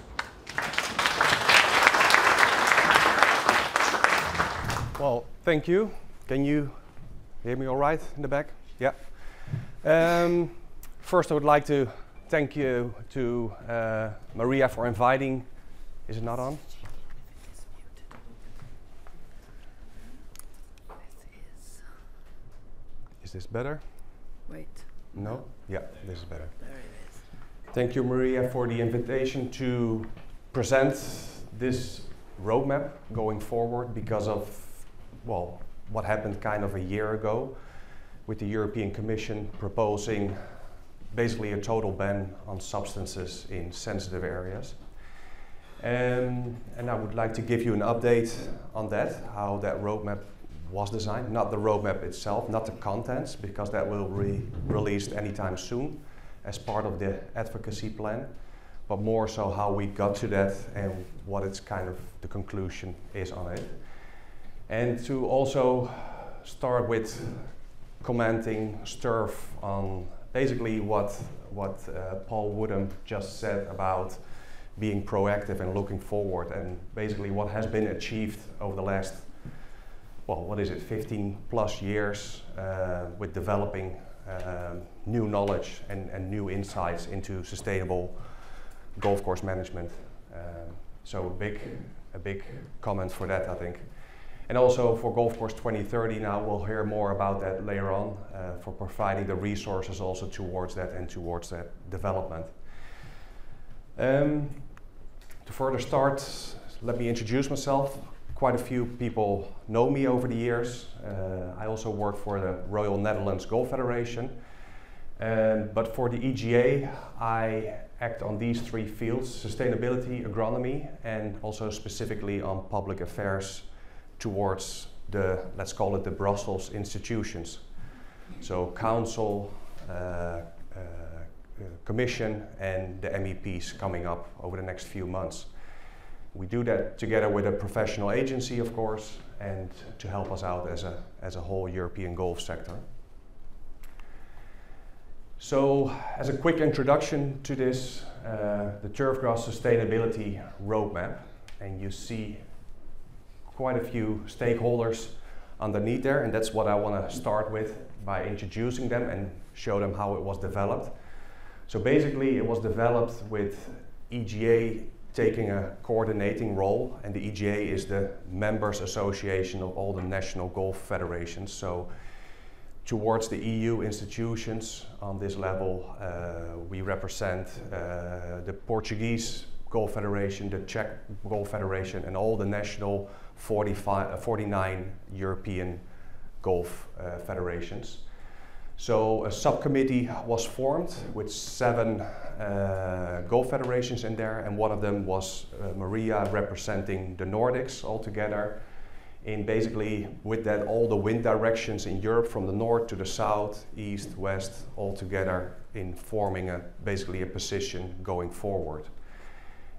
Well, thank you. Can you hear me all right in the back? Yeah. First, I would like to thank you to Maria for inviting. Is it not on? Is this better? Wait. No? Yeah, this is better. There it is. Thank you, Maria, for the invitation to present this roadmap going forward because of, well, what happened kind of a year ago with the European Commission proposing basically a total ban on substances in sensitive areas. And I would like to give you an update on that, how that roadmap was designed, not the roadmap itself, not the contents, because that will be released anytime soon as part of the advocacy plan, but more so how we got to that and what it's kind of the conclusion is on it. And to also start with commenting STERF on basically what Paul Woodham just said about being proactive and looking forward, and basically what has been achieved over the last, well, what is it, 15 plus years with developing new knowledge and new insights into sustainable golf course management. So a big comment for that, I think. And also for Golf Course 2030 now, we'll hear more about that later on, for providing the resources also towards that and towards that development. To further start, let me introduce myself. Quite a few people know me over the years. I also work for the Royal Netherlands Golf Federation. But for the EGA, I act on these three fields: sustainability, agronomy, and also specifically on public affairs towards the, let's call it the Brussels institutions. So Council, Commission, and the MEPs coming up over the next few months. We do that together with a professional agency, of course, and to help us out as a whole European golf sector. So, as a quick introduction to this, the Turfgrass Sustainability Roadmap, and you see quite a few stakeholders underneath there, and that's what I want to start with by introducing them and show them how it was developed. So basically it was developed with EGA taking a coordinating role, and the EGA is the members association of all the national golf federations. So towards the EU institutions on this level, we represent the Portuguese Golf Federation, the Czech Golf Federation, and all the national 49 European golf federations. So a subcommittee was formed with 7 golf federations in there, and one of them was Maria, representing the Nordics altogether. In basically with that, all the wind directions in Europe from the north to the south, east, west, all together in forming basically a position going forward.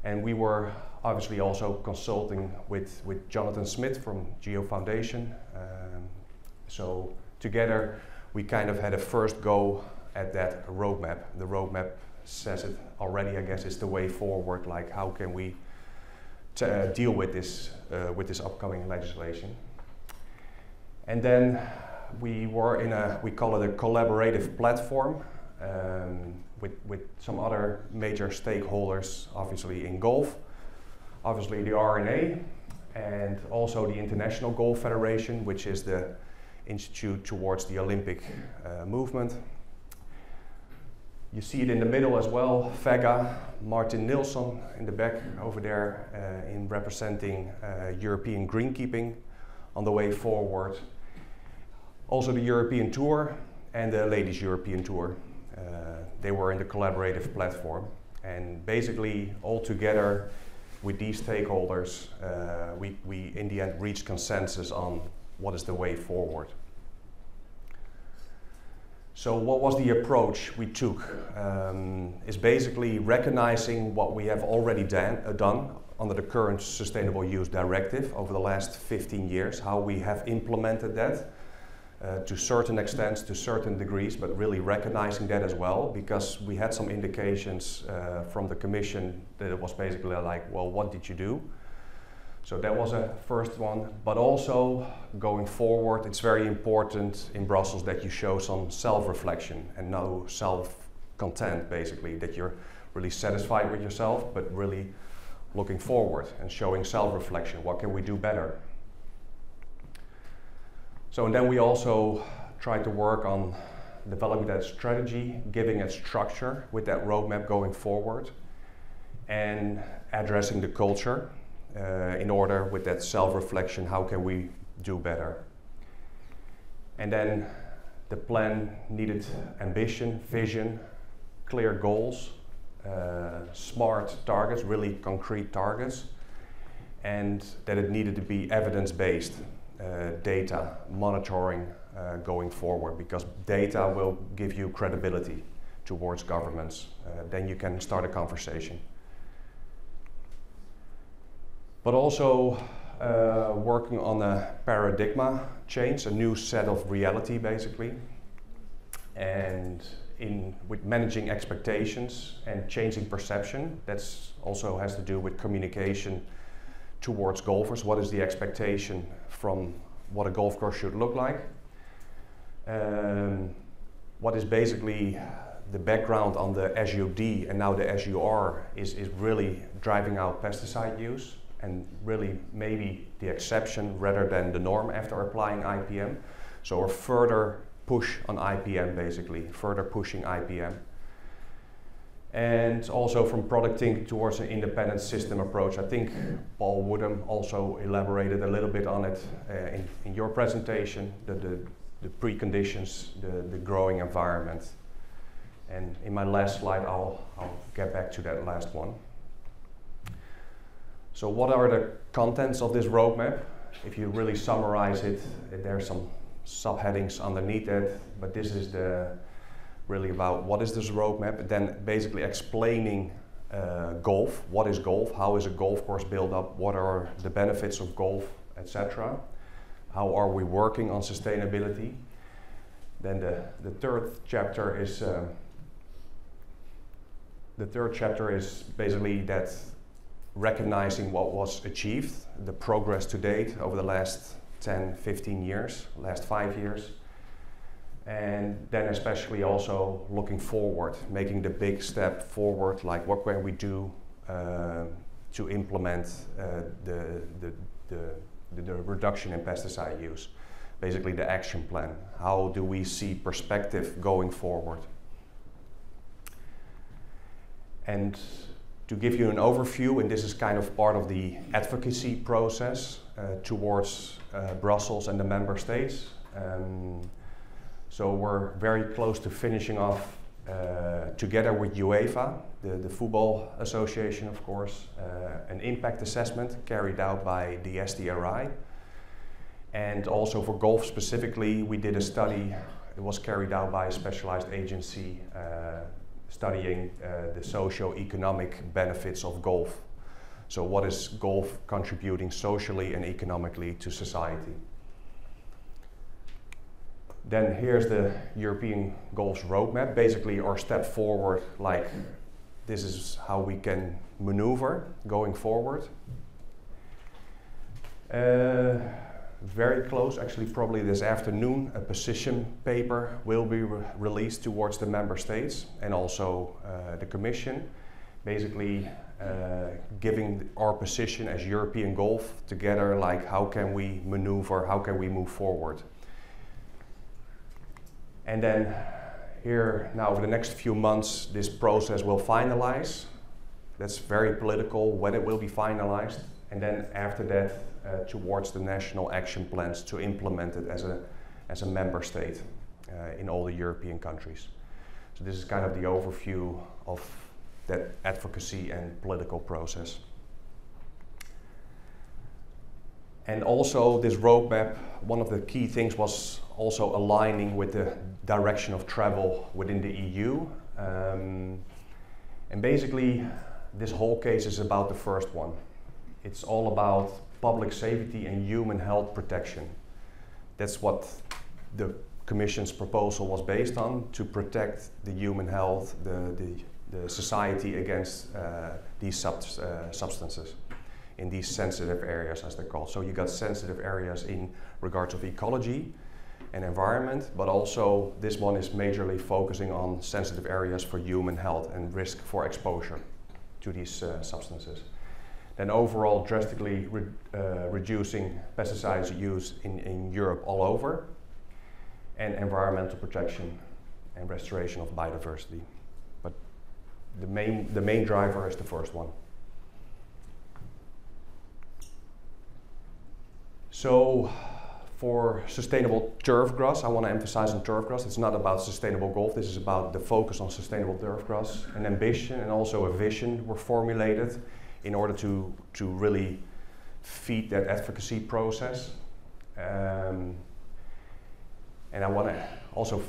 And we were obviously also consulting with Jonathan Smith from Geo Foundation. So together we kind of had a first go at that roadmap. The roadmap says it already, I guess. It's the way forward, like how can we deal with this upcoming legislation. And then we were in we call it a collaborative platform with some other major stakeholders, obviously in golf, obviously the RNA, and also the International Golf Federation, which is the institute towards the Olympic movement. You see it in the middle as well, VEGA, Martin Nilsson in the back over there in representing European greenkeeping on the way forward. Also the European Tour and the Ladies European Tour. They were in the collaborative platform, and basically all together with these stakeholders we in the end reached consensus on what is the way forward. So what was the approach we took? Is basically recognizing what we have already done under the current Sustainable Use Directive over the last 15 years, how we have implemented that to certain extents, to certain degrees, but really recognizing that as well, because we had some indications from the Commission that it was basically like, well, what did you do? So that was a first one, but also going forward, it's very important in Brussels that you show some self-reflection and no content, basically, that you're really satisfied with yourself, but really looking forward and showing self-reflection. What can we do better? So, and then we also try to work on developing that strategy, giving it structure with that roadmap going forward, and addressing the culture in order with that self-reflection, how can we do better? And then the plan needed ambition, vision, clear goals, smart targets, really concrete targets, and that it needed to be evidence-based, data monitoring going forward, because data will give you credibility towards governments. Then you can start a conversation. But also working on a paradigm change, a new set of reality, basically, and with managing expectations and changing perception. That's also has to do with communication towards golfers. What is the expectation from what a golf course should look like? What is basically the background on the SUD and now the SUR is really driving out pesticide use, and really maybe the exception rather than the norm after applying IPM. So a further push on IPM, basically, further pushing IPM. And also from product thinking towards an independent system approach. I think Paul Woodham also elaborated a little bit on it in your presentation, the preconditions, the growing environment. And in my last slide, I'll get back to that last one. So what are the contents of this roadmap? If you really summarize it, there are some subheadings underneath it, but this is really about what is this roadmap, then basically explaining golf. What is golf? How is a golf course built up? What are the benefits of golf, etc.? How are we working on sustainability? Then the third chapter is basically that recognizing what was achieved, the progress to date over the last 10, 15 years, last 5 years. And then especially also looking forward, making the big step forward, like what can we do to implement the reduction in pesticide use, basically the action plan. How do we see perspective going forward? And to give you an overview, and this is kind of part of the advocacy process towards Brussels and the member states. So we're very close to finishing off together with UEFA, the Football Association, of course, an impact assessment carried out by the STRI. And also for golf specifically, we did a study. It was carried out by a specialized agency studying the socio-economic benefits of golf. So what is golf contributing socially and economically to society? Then here's the European Golf's roadmap, basically our step forward, like this is how we can maneuver going forward. Very close, actually probably this afternoon, a position paper will be released towards the member states and also the Commission, basically giving our position as European Golf together, like how can we maneuver, how can we move forward. And then here now over the next few months this process will finalize. That's very political when it will be finalized, and then after that towards the national action plans to implement it as a member state in all the European countries. So this is kind of the overview of that advocacy and political process. And also this roadmap, one of the key things was also aligning with the direction of travel within the EU. And basically this whole case is about the first one. It's all about public safety and human health protection. That's what the Commission's proposal was based on, to protect the human health, the society against these substances in these sensitive areas, as they're called. So you got sensitive areas in regards of ecology, and environment, but also this one is majorly focusing on sensitive areas for human health and risk for exposure to these substances. Then overall drastically reducing pesticides use in Europe all over, and environmental protection and restoration of biodiversity. But the main driver is the first one. So for sustainable turfgrass, I want to emphasize on turfgrass. It's not about sustainable golf. This is about the focus on sustainable turfgrass. An ambition and also a vision were formulated in order to really feed that advocacy process. And I want to also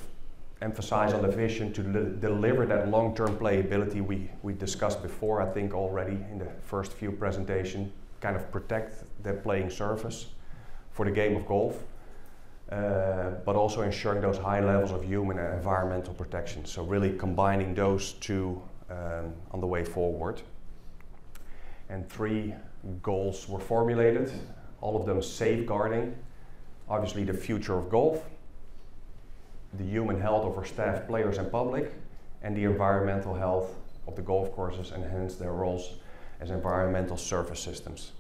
emphasize on the vision to deliver that long-term playability we discussed before, I think already in the first few presentations, kind of protect the playing surface for the game of golf, but also ensuring those high levels of human and environmental protection. So really combining those two on the way forward. And 3 goals were formulated, all of them safeguarding, obviously, the future of golf, the human health of our staff, players and public, and the environmental health of the golf courses and hence their roles as environmental service systems.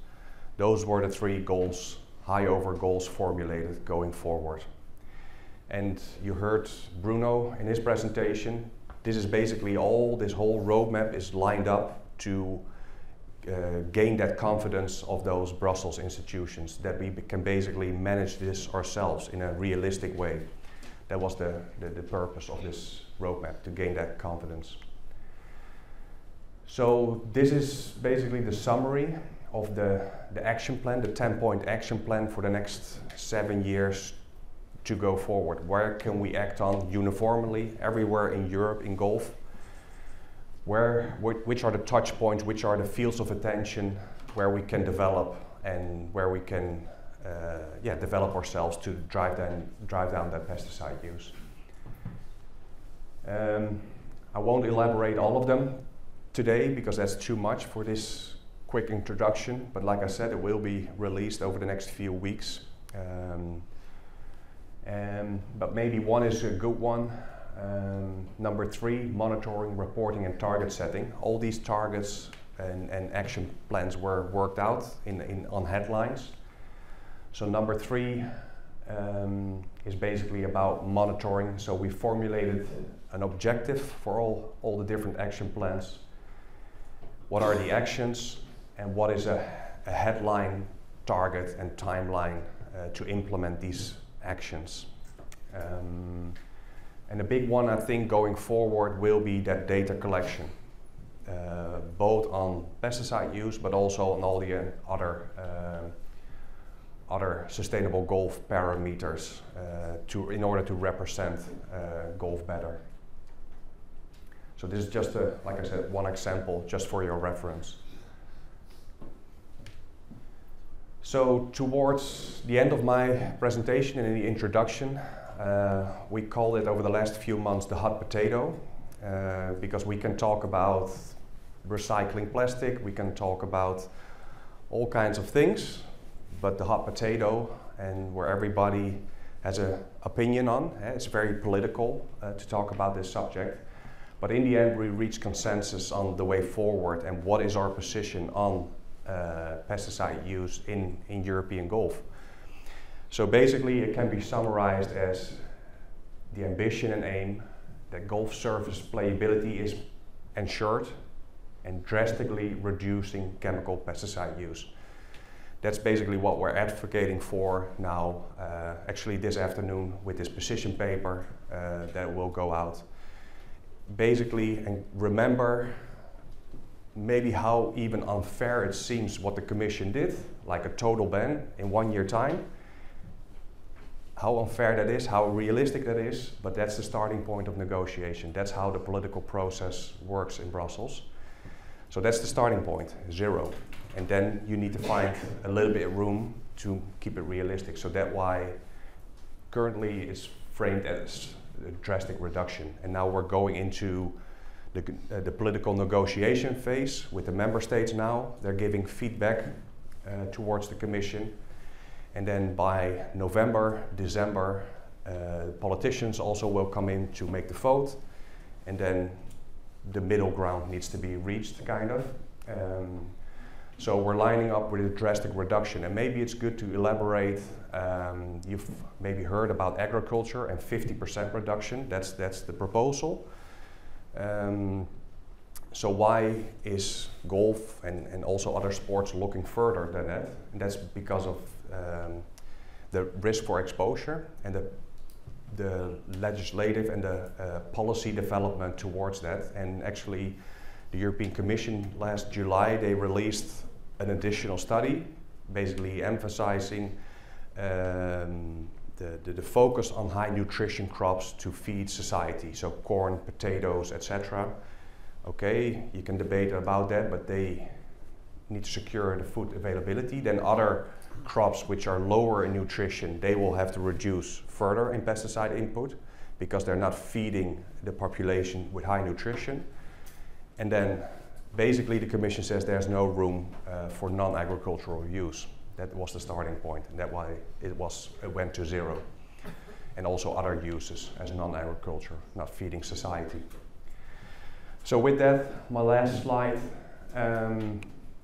Those were the 3 goals, high over goals formulated going forward. And you heard Bruno in his presentation. This is basically all, this whole roadmap is lined up to gain that confidence of those Brussels institutions, that we can basically manage this ourselves in a realistic way. That was the purpose of this roadmap, to gain that confidence. So this is basically the summary of the action plan, the 10-point action plan for the next 7 years to go forward. Where can we act on uniformly everywhere in Europe in golf? Which are the touch points, which are the fields of attention where we can develop and where we can develop ourselves to drive down that pesticide use. I won't elaborate all of them today because that's too much for this quick introduction, but like I said, it will be released over the next few weeks. But maybe one is a good one. Number 3, monitoring, reporting and target setting. All these targets and action plans were worked out on headlines. So number 3 is basically about monitoring. So we formulated an objective for all the different action plans. What are the actions and what is a headline, target and timeline to implement these actions. And the big one, I think, going forward will be that data collection, both on pesticide use, but also on all the other sustainable golf parameters in order to represent golf better. So this is just, like I said, one example, just for your reference. So towards the end of my presentation and in the introduction, we called it over the last few months the hot potato, because we can talk about recycling plastic, we can talk about all kinds of things, but the hot potato, and where everybody has an opinion on, it's very political to talk about this subject, but in the end we reach consensus on the way forward and what is our position on pesticide use in European golf. So basically it can be summarized as the ambition and aim that golf surface playability is ensured and drastically reducing chemical pesticide use. That's basically what we're advocating for now, actually this afternoon with this position paper that will go out. Basically, and remember maybe how even unfair it seems what the Commission did, like a total ban in 1 year time. How unfair that is, how realistic that is, but that's the starting point of negotiation. That's how the political process works in Brussels. So that's the starting point, 0. And then you need to find a little bit of room to keep it realistic. So that's why currently it's framed as a drastic reduction. And now we're going into the political negotiation phase with the member states now. They're giving feedback towards the Commission. And then by November, December, Politicians also will come in to make the vote, and then the middle ground needs to be reached, kind of. So we're lining up with a drastic reduction, and maybe it's good to elaborate. You've maybe heard about agriculture and 50% reduction. That's the proposal. So why is golf and also other sports looking further than that? And that's because of the risk for exposure and the legislative and the policy development towards that. And actually, the European Commission last July, they released an additional study, basically emphasizing the focus on high nutrition crops to feed society, so corn, potatoes, etc. Okay, you can debate about that, but they need to secure the food availability. Then other crops which are lower in nutrition, they will have to reduce further in pesticide input because they're not feeding the population with high nutrition. And then basically the Commission says there's no room for non-agricultural use. That was the starting point, and that's why it went to zero. And also other uses as non-agriculture, not feeding society. So with that, my last slide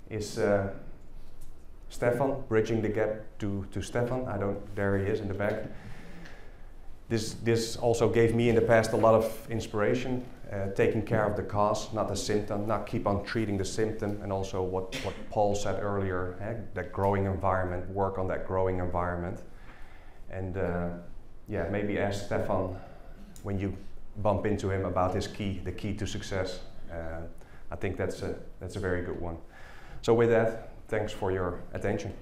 is Stefan, bridging the gap to Stefan. There he is in the back. This also gave me in the past a lot of inspiration, taking care of the cause, not the symptom, not keep on treating the symptom, and also what Paul said earlier, that growing environment, work on that growing environment. And yeah, maybe ask Stefan when you bump into him about his the key to success. I think that's a very good one. So with that, thanks for your attention.